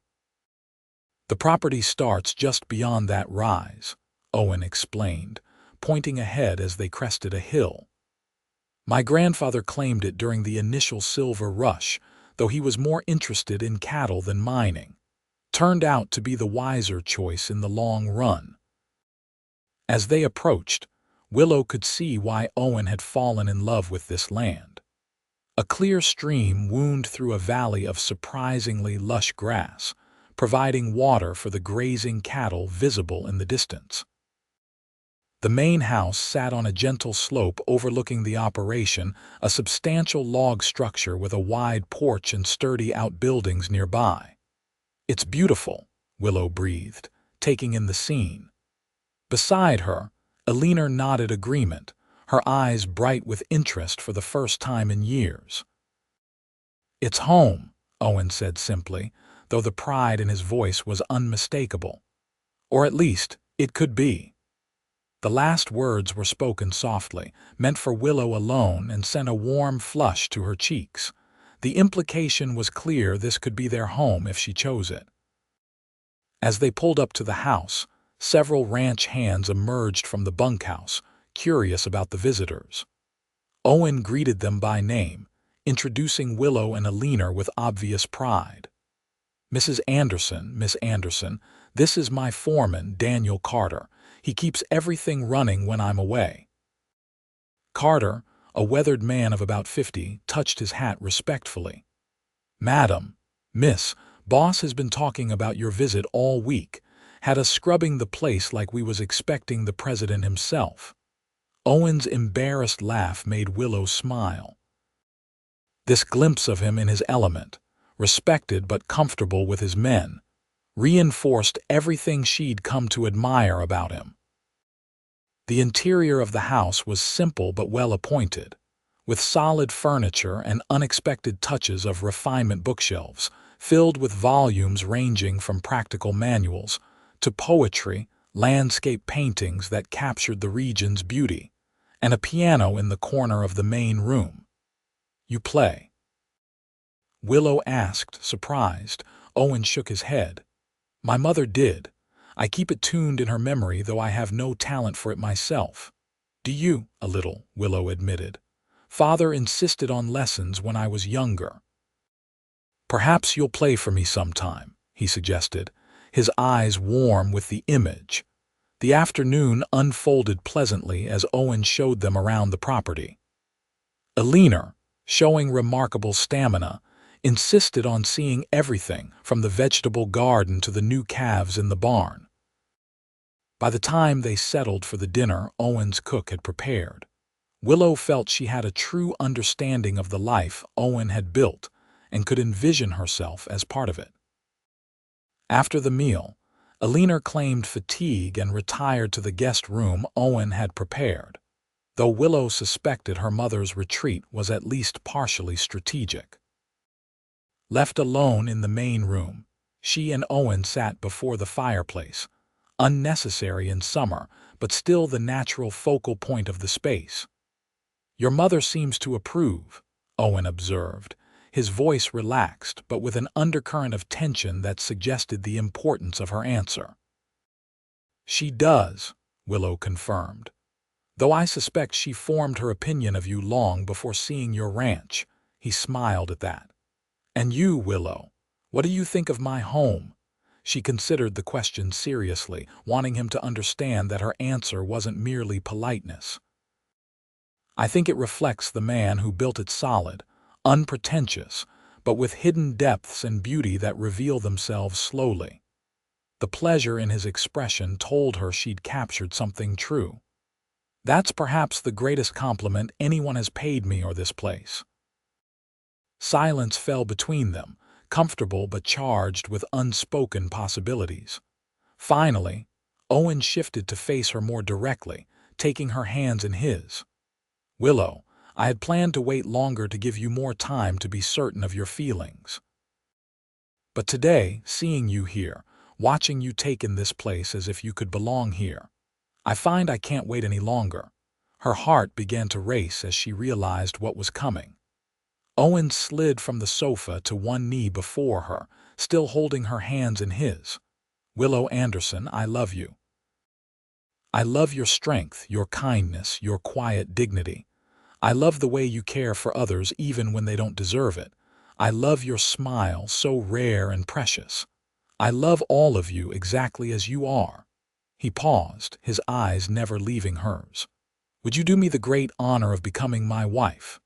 "The property starts just beyond that rise," Owen explained, pointing ahead as they crested a hill. My grandfather claimed it during the initial silver rush, though he was more interested in cattle than mining. Turned out to be the wiser choice in the long run. As they approached, Willow could see why Owen had fallen in love with this land. A clear stream wound through a valley of surprisingly lush grass, providing water for the grazing cattle visible in the distance. The main house sat on a gentle slope overlooking the operation, a substantial log structure with a wide porch and sturdy outbuildings nearby. "It's beautiful," Willow breathed, taking in the scene. Beside her, Alina nodded agreement, her eyes bright with interest for the first time in years. "It's home," Owen said simply, though the pride in his voice was unmistakable. Or at least, it could be. The last words were spoken softly, meant for Willow alone, and sent a warm flush to her cheeks. The implication was clear: this could be their home if she chose it. As they pulled up to the house, several ranch hands emerged from the bunkhouse, curious about the visitors. Owen greeted them by name, introducing Willow and Alina with obvious pride. "Mrs. Anderson, Miss Anderson, this is my foreman, Daniel Carter. He keeps everything running when I'm away." Carter, a weathered man of about 50, touched his hat respectfully. "Madam, Miss, boss has been talking about your visit all week, had us scrubbing the place like we was expecting the president himself." Owen's embarrassed laugh made Willow smile. This glimpse of him in his element, respected but comfortable with his men, reinforced everything she'd come to admire about him. The interior of the house was simple but well appointed, with solid furniture and unexpected touches of refinement. Bookshelves filled with volumes ranging from practical manuals to poetry, landscape paintings that captured the region's beauty, and a piano in the corner of the main room. "You play?" Willow asked, surprised. Owen shook his head. "My mother did. I keep it tuned in her memory, though I have no talent for it myself." "Do you?" "A little," Willow admitted. "Father insisted on lessons when I was younger." "Perhaps you'll play for me sometime," he suggested, his eyes warm with the image. The afternoon unfolded pleasantly as Owen showed them around the property. Alina, showing remarkable stamina, insisted on seeing everything from the vegetable garden to the new calves in the barn. By the time they settled for the dinner Owen's cook had prepared, Willow felt she had a true understanding of the life Owen had built and could envision herself as part of it. After the meal, Alina claimed fatigue and retired to the guest room Owen had prepared, though Willow suspected her mother's retreat was at least partially strategic. Left alone in the main room, she and Owen sat before the fireplace, unnecessary in summer, but still the natural focal point of the space. "Your mother seems to approve," Owen observed, his voice relaxed but with an undercurrent of tension that suggested the importance of her answer. "She does," Willow confirmed, "though I suspect she formed her opinion of you long before seeing your ranch." He smiled at that. "And you, Willow, what do you think of my home?" She considered the question seriously, wanting him to understand that her answer wasn't merely politeness. "I think it reflects the man who built it: solid, unpretentious, but with hidden depths and beauty that reveal themselves slowly." The pleasure in his expression told her she'd captured something true. "That's perhaps the greatest compliment anyone has paid me or this place." Silence fell between them, comfortable but charged with unspoken possibilities. Finally, Owen shifted to face her more directly, taking her hands in his. "Willow, I had planned to wait longer to give you more time to be certain of your feelings. But today, seeing you here, watching you take in this place as if you could belong here, I find I can't wait any longer." Her heart began to race as she realized what was coming. Owen slid from the sofa to one knee before her, still holding her hands in his. "Willow Anderson, I love you. I love your strength, your kindness, your quiet dignity. I love the way you care for others even when they don't deserve it. I love your smile, so rare and precious. I love all of you exactly as you are." He paused, his eyes never leaving hers. "Would you do me the great honor of becoming my wife?"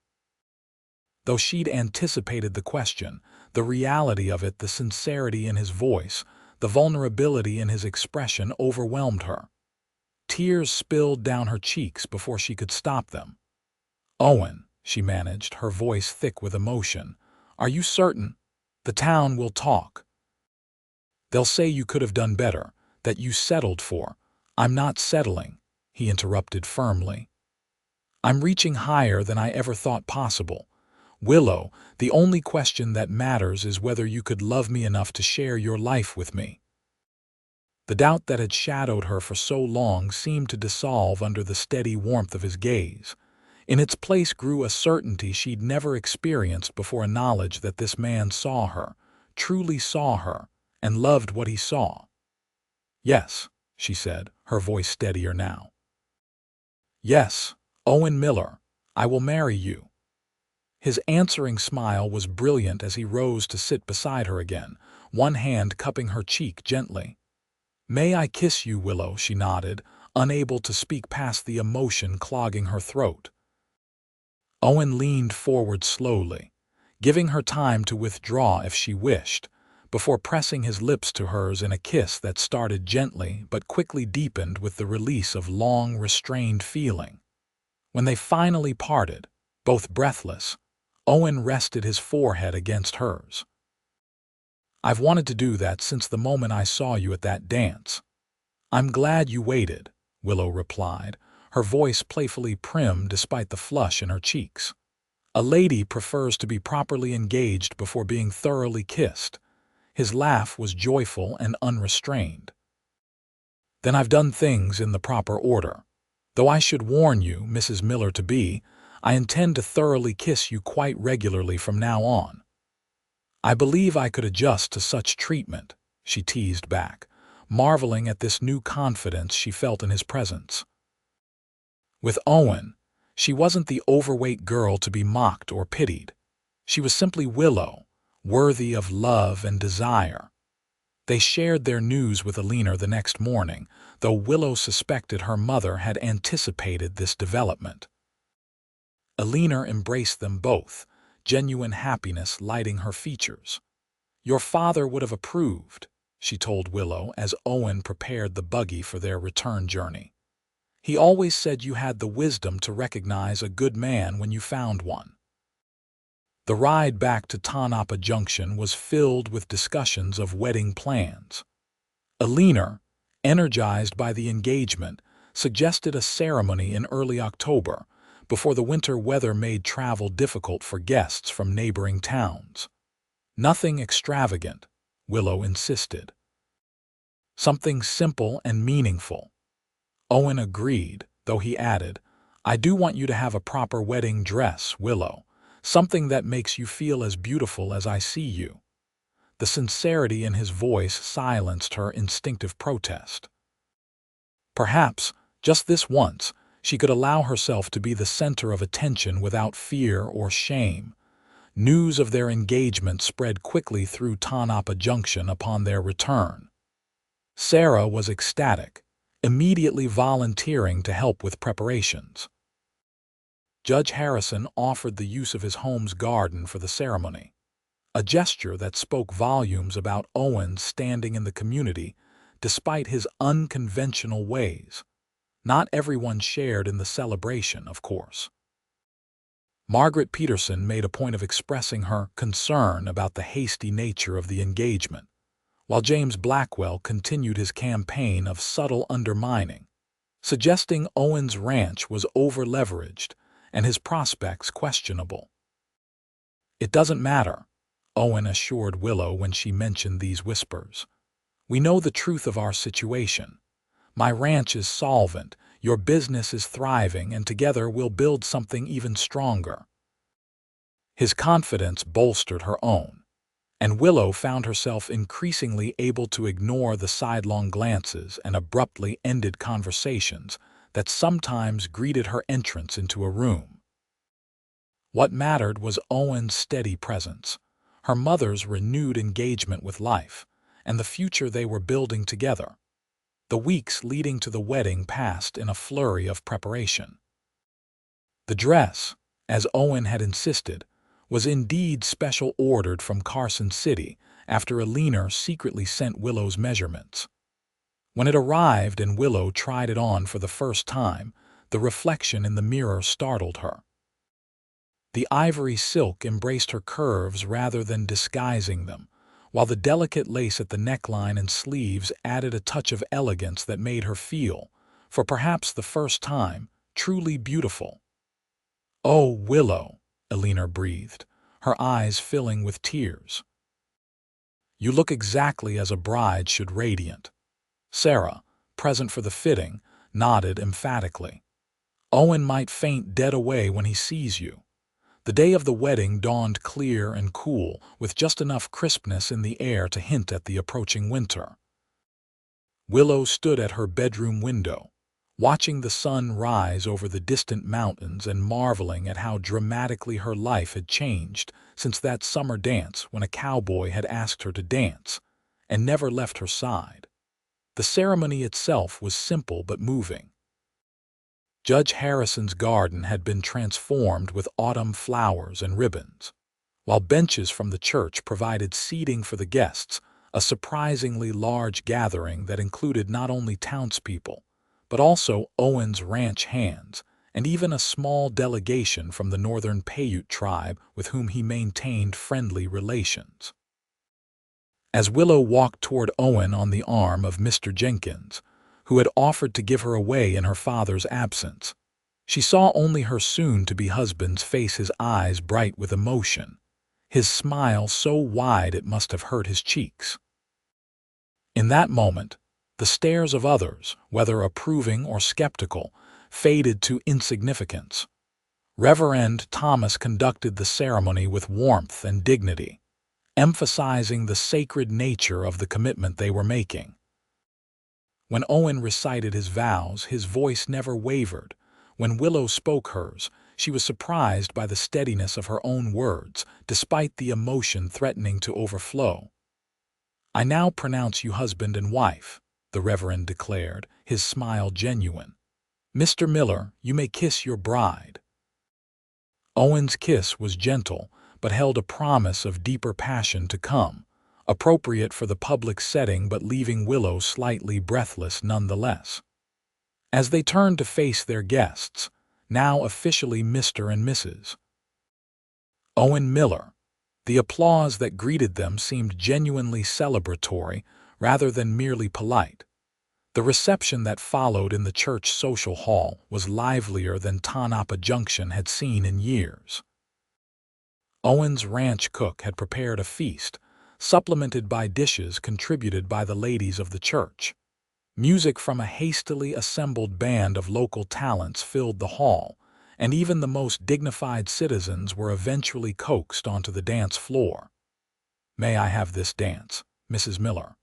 Though she'd anticipated the question, the reality of it, the sincerity in his voice, the vulnerability in his expression overwhelmed her. Tears spilled down her cheeks before she could stop them. "Owen," she managed, her voice thick with emotion, "are you certain? The town will talk. They'll say you could have done better, that you settled for—" "I'm not settling," he interrupted firmly. "I'm reaching higher than I ever thought possible. Willow, the only question that matters is whether you could love me enough to share your life with me." The doubt that had shadowed her for so long seemed to dissolve under the steady warmth of his gaze. In its place grew a certainty she'd never experienced before, a knowledge that this man saw her, truly saw her, and loved what he saw. "Yes," she said, her voice steadier now. "Yes, Owen Miller, I will marry you." His answering smile was brilliant as he rose to sit beside her again, one hand cupping her cheek gently. "May I kiss you, Willow?" she nodded, unable to speak past the emotion clogging her throat. Owen leaned forward slowly, giving her time to withdraw if she wished, before pressing his lips to hers in a kiss that started gently but quickly deepened with the release of long, restrained feeling. When they finally parted, both breathless, Owen rested his forehead against hers. "I've wanted to do that since the moment I saw you at that dance." "I'm glad you waited," Willow replied, her voice playfully prim despite the flush in her cheeks. "A lady prefers to be properly engaged before being thoroughly kissed." His laugh was joyful and unrestrained. "Then I've done things in the proper order. Though I should warn you, Mrs. Miller-to-be, I intend to thoroughly kiss you quite regularly from now on." "I believe I could adjust to such treatment," she teased back, marveling at this new confidence she felt in his presence. With Owen, she wasn't the overweight girl to be mocked or pitied. She was simply Willow, worthy of love and desire. They shared their news with Alina the next morning, though Willow suspected her mother had anticipated this development. Alina embraced them both, genuine happiness lighting her features. "Your father would have approved," she told Willow as Owen prepared the buggy for their return journey. "He always said you had the wisdom to recognize a good man when you found one." The ride back to Tonopah Junction was filled with discussions of wedding plans. Alina, energized by the engagement, suggested a ceremony in early October, before the winter weather made travel difficult for guests from neighboring towns. "Nothing extravagant," Willow insisted. "Something simple and meaningful." Owen agreed, though he added, "I do want you to have a proper wedding dress, Willow, something that makes you feel as beautiful as I see you." The sincerity in his voice silenced her instinctive protest. Perhaps, just this once, she could allow herself to be the center of attention without fear or shame. News of their engagement spread quickly through Tonopah Junction upon their return. Sarah was ecstatic, immediately volunteering to help with preparations. Judge Harrison offered the use of his home's garden for the ceremony, a gesture that spoke volumes about Owen's standing in the community despite his unconventional ways. Not everyone shared in the celebration, of course. Margaret Peterson made a point of expressing her concern about the hasty nature of the engagement, while James Blackwell continued his campaign of subtle undermining, suggesting Owen's ranch was over-leveraged and his prospects questionable. "It doesn't matter," Owen assured Willow when she mentioned these whispers. "We know the truth of our situation. My ranch is solvent, your business is thriving, and together we'll build something even stronger." His confidence bolstered her own, and Willow found herself increasingly able to ignore the sidelong glances and abruptly ended conversations that sometimes greeted her entrance into a room. What mattered was Owen's steady presence, her mother's renewed engagement with life, and the future they were building together. The weeks leading to the wedding passed in a flurry of preparation. The dress, as Owen had insisted, was indeed special ordered from Carson City after Alina secretly sent Willow's measurements. When it arrived and Willow tried it on for the first time, the reflection in the mirror startled her. The ivory silk embraced her curves rather than disguising them, while the delicate lace at the neckline and sleeves added a touch of elegance that made her feel, for perhaps the first time, truly beautiful. "Oh, Willow," Alina breathed, her eyes filling with tears. "You look exactly as a bride should, radiant." Sarah, present for the fitting, nodded emphatically. "Owen might faint dead away when he sees you." The day of the wedding dawned clear and cool, with just enough crispness in the air to hint at the approaching winter. Willow stood at her bedroom window, watching the sun rise over the distant mountains and marveling at how dramatically her life had changed since that summer dance when a cowboy had asked her to dance and never left her side. The ceremony itself was simple but moving. Judge Harrison's garden had been transformed with autumn flowers and ribbons, while benches from the church provided seating for the guests, a surprisingly large gathering that included not only townspeople, but also Owen's ranch hands, and even a small delegation from the northern Paiute tribe with whom he maintained friendly relations. As Willow walked toward Owen on the arm of Mr. Jenkins, who had offered to give her away in her father's absence, she saw only her soon-to-be husband's face, his eyes bright with emotion, his smile so wide it must have hurt his cheeks. In that moment, the stares of others, whether approving or skeptical, faded to insignificance. Reverend Thomas conducted the ceremony with warmth and dignity, emphasizing the sacred nature of the commitment they were making. When Owen recited his vows, his voice never wavered. When Willow spoke hers, she was surprised by the steadiness of her own words, despite the emotion threatening to overflow. "I now pronounce you husband and wife," the Reverend declared, his smile genuine. "Mr. Miller, you may kiss your bride." Owen's kiss was gentle, but held a promise of deeper passion to come, appropriate for the public setting but leaving Willow slightly breathless nonetheless. As they turned to face their guests, now officially Mr. and Mrs. Owen Miller, the applause that greeted them seemed genuinely celebratory rather than merely polite. The reception that followed in the church social hall was livelier than Tonopah Junction had seen in years. Owen's ranch cook had prepared a feast, supplemented by dishes contributed by the ladies of the church. Music from a hastily assembled band of local talents filled the hall, and even the most dignified citizens were eventually coaxed onto the dance floor. "May I have this dance, Mrs. Miller?"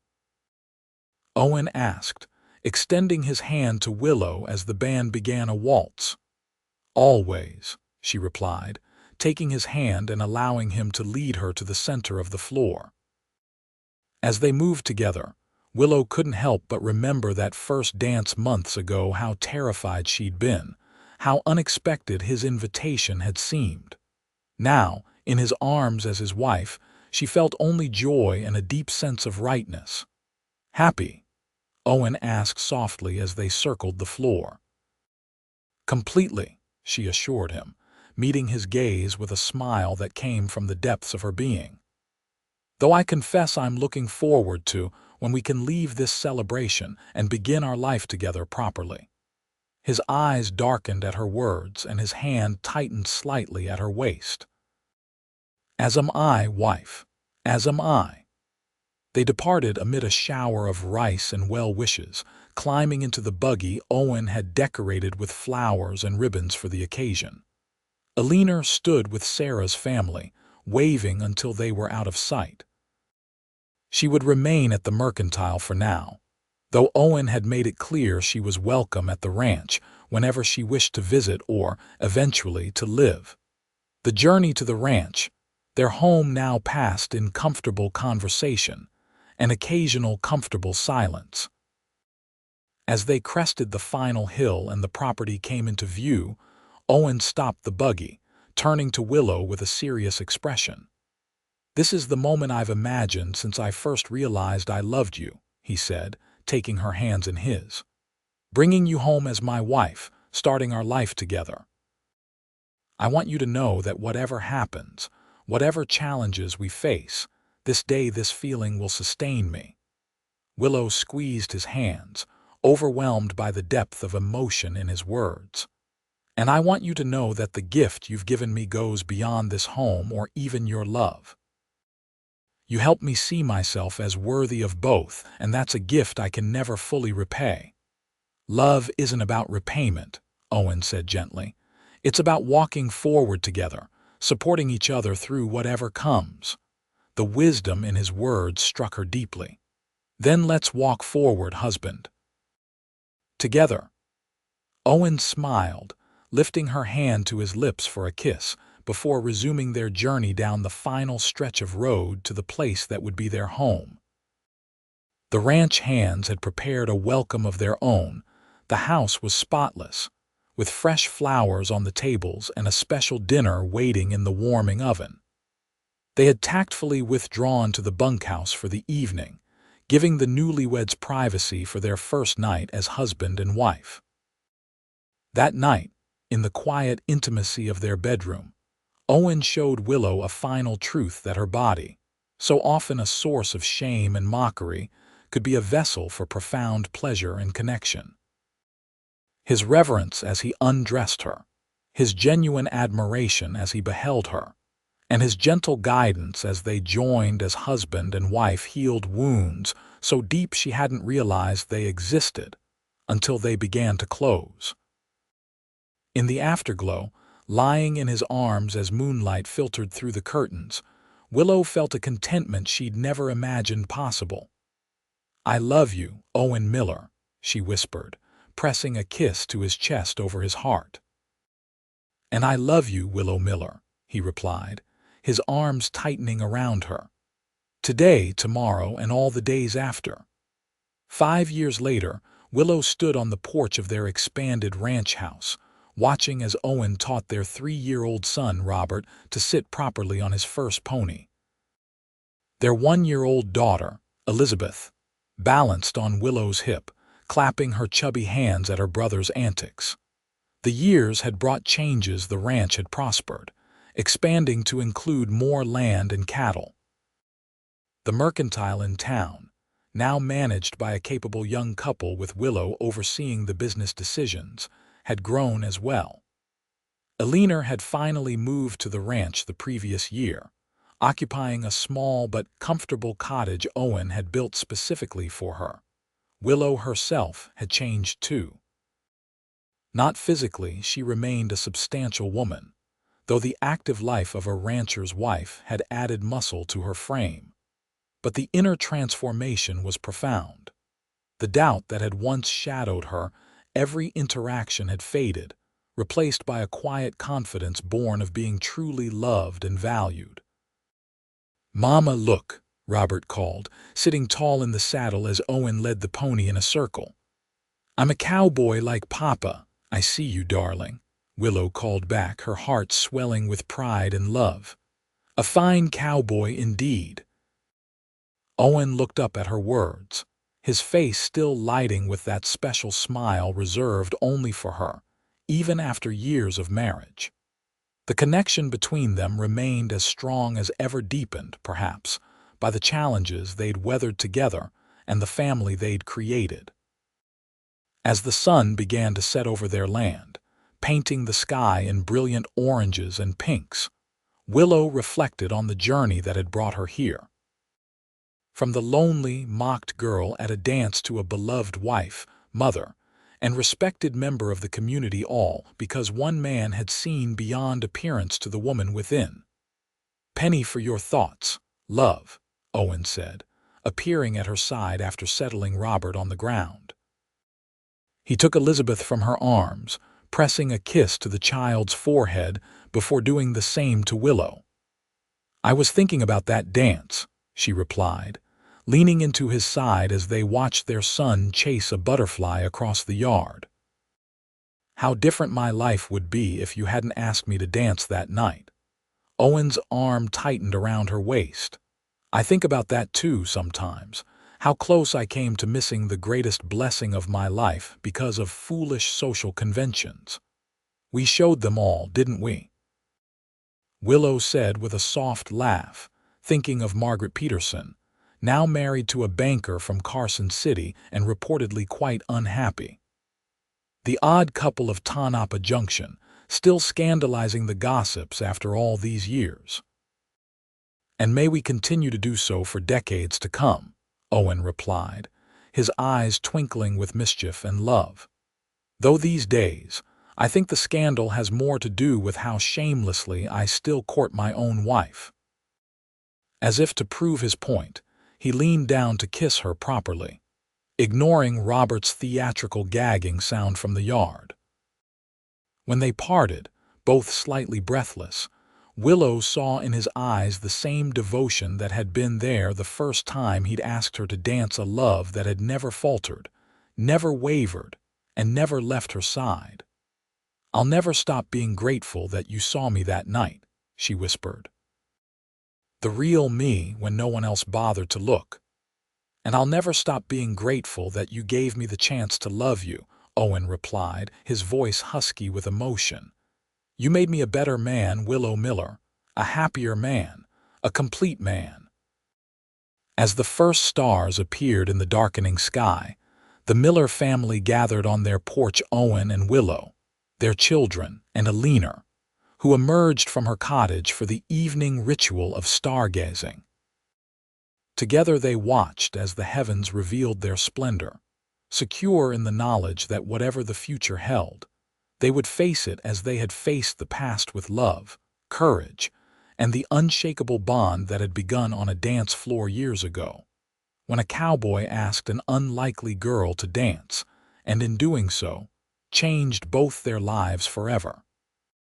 Owen asked, extending his hand to Willow as the band began a waltz. "Always," she replied, taking his hand and allowing him to lead her to the center of the floor. As they moved together, Willow couldn't help but remember that first dance months ago, how terrified she'd been, how unexpected his invitation had seemed. Now, in his arms as his wife, she felt only joy and a deep sense of rightness. "Happy?" Owen asked softly as they circled the floor. "Completely," she assured him, meeting his gaze with a smile that came from the depths of her being. "Though I confess I'm looking forward to when we can leave this celebration and begin our life together properly." His eyes darkened at her words and his hand tightened slightly at her waist. "As am I, wife, as am I." They departed amid a shower of rice and well wishes, climbing into the buggy Owen had decorated with flowers and ribbons for the occasion. Alina stood with Sarah's family, waving until they were out of sight. She would remain at the Mercantile for now, though Owen had made it clear she was welcome at the ranch whenever she wished to visit or, eventually, to live. The journey to the ranch, their home now passed in comfortable conversation and occasional comfortable silence. As they crested the final hill and the property came into view, Owen stopped the buggy, turning to Willow with a serious expression. "This is the moment I've imagined since I first realized I loved you," he said, taking her hands in his. "Bringing you home as my wife, starting our life together. I want you to know that whatever happens, whatever challenges we face, this day this feeling will sustain me." Willow squeezed his hands, overwhelmed by the depth of emotion in his words. "And I want you to know that the gift you've given me goes beyond this home or even your love. You help me see myself as worthy of both, and that's a gift I can never fully repay." "Love isn't about repayment," Owen said gently. "It's about walking forward together, supporting each other through whatever comes." The wisdom in his words struck her deeply. "Then let's walk forward, husband. Together." Owen smiled, lifting her hand to his lips for a kiss, before resuming their journey down the final stretch of road to the place that would be their home. The ranch hands had prepared a welcome of their own. The house was spotless, with fresh flowers on the tables and a special dinner waiting in the warming oven. They had tactfully withdrawn to the bunkhouse for the evening, giving the newlyweds privacy for their first night as husband and wife. That night, in the quiet intimacy of their bedroom, Owen showed Willow a final truth that her body, so often a source of shame and mockery, could be a vessel for profound pleasure and connection. His reverence as he undressed her, his genuine admiration as he beheld her, and his gentle guidance as they joined as husband and wife healed wounds so deep she hadn't realized they existed until they began to close. In the afterglow, lying in his arms as moonlight filtered through the curtains, Willow felt a contentment she'd never imagined possible. "I love you, Owen Miller," she whispered, pressing a kiss to his chest over his heart. "And I love you, Willow Miller," he replied, his arms tightening around her. "Today, tomorrow, and all the days after." 5 years later, Willow stood on the porch of their expanded ranch house, watching as Owen taught their 3-year-old son, Robert, to sit properly on his first pony. Their 1-year-old daughter, Elizabeth, balanced on Willow's hip, clapping her chubby hands at her brother's antics. The years had brought changes. The ranch had prospered, expanding to include more land and cattle. The mercantile in town, now managed by a capable young couple with Willow overseeing the business decisions, had grown as well. Eleanor had finally moved to the ranch the previous year, occupying a small but comfortable cottage Owen had built specifically for her. Willow herself had changed too. Not physically, she remained a substantial woman, though the active life of a rancher's wife had added muscle to her frame. But the inner transformation was profound. The doubt that had once shadowed her, every interaction had faded, replaced by a quiet confidence born of being truly loved and valued. "Mama, look," Robert called, sitting tall in the saddle as Owen led the pony in a circle. "I'm a cowboy like Papa. I see you, darling," Willow called back, her heart swelling with pride and love. "A fine cowboy indeed." Owen looked up at her words, his face still lighting with that special smile reserved only for her, even after years of marriage. The connection between them remained as strong as ever, deepened, perhaps, by the challenges they'd weathered together and the family they'd created. As the sun began to set over their land, painting the sky in brilliant oranges and pinks, Willow reflected on the journey that had brought her here. From the lonely, mocked girl at a dance to a beloved wife, mother, and respected member of the community, all because one man had seen beyond appearance to the woman within. "Penny for your thoughts, love," Owen said, appearing at her side after settling Robert on the ground. He took Elizabeth from her arms, pressing a kiss to the child's forehead before doing the same to Willow. "I was thinking about that dance," she replied, leaning into his side as they watched their son chase a butterfly across the yard. "How different my life would be if you hadn't asked me to dance that night." Owen's arm tightened around her waist. "I think about that too sometimes, how close I came to missing the greatest blessing of my life because of foolish social conventions. We showed them all, didn't we?" Willow said with a soft laugh, thinking of Margaret Peterson, now married to a banker from Carson City and reportedly quite unhappy. The odd couple of Tonopah Junction, still scandalizing the gossips after all these years. "And may we continue to do so for decades to come," Owen replied, his eyes twinkling with mischief and love. "Though these days, I think the scandal has more to do with how shamelessly I still court my own wife." As if to prove his point, he leaned down to kiss her properly, ignoring Robert's theatrical gagging sound from the yard. When they parted, both slightly breathless, Willow saw in his eyes the same devotion that had been there the first time he'd asked her to dance, a love that had never faltered, never wavered, and never left her side. "I'll never stop being grateful that you saw me that night," she whispered. "The real me when no one else bothered to look. And I'll never stop being grateful that you gave me the chance to love you," Owen replied, his voice husky with emotion. "You made me a better man, Willow Miller, a happier man, a complete man." As the first stars appeared in the darkening sky, the Miller family gathered on their porch. Owen and Willow, their children, and Alina, who emerged from her cottage for the evening ritual of stargazing. Together they watched as the heavens revealed their splendor, secure in the knowledge that whatever the future held, they would face it as they had faced the past, with love, courage, and the unshakable bond that had begun on a dance floor years ago, when a cowboy asked an unlikely girl to dance, and in doing so, changed both their lives forever.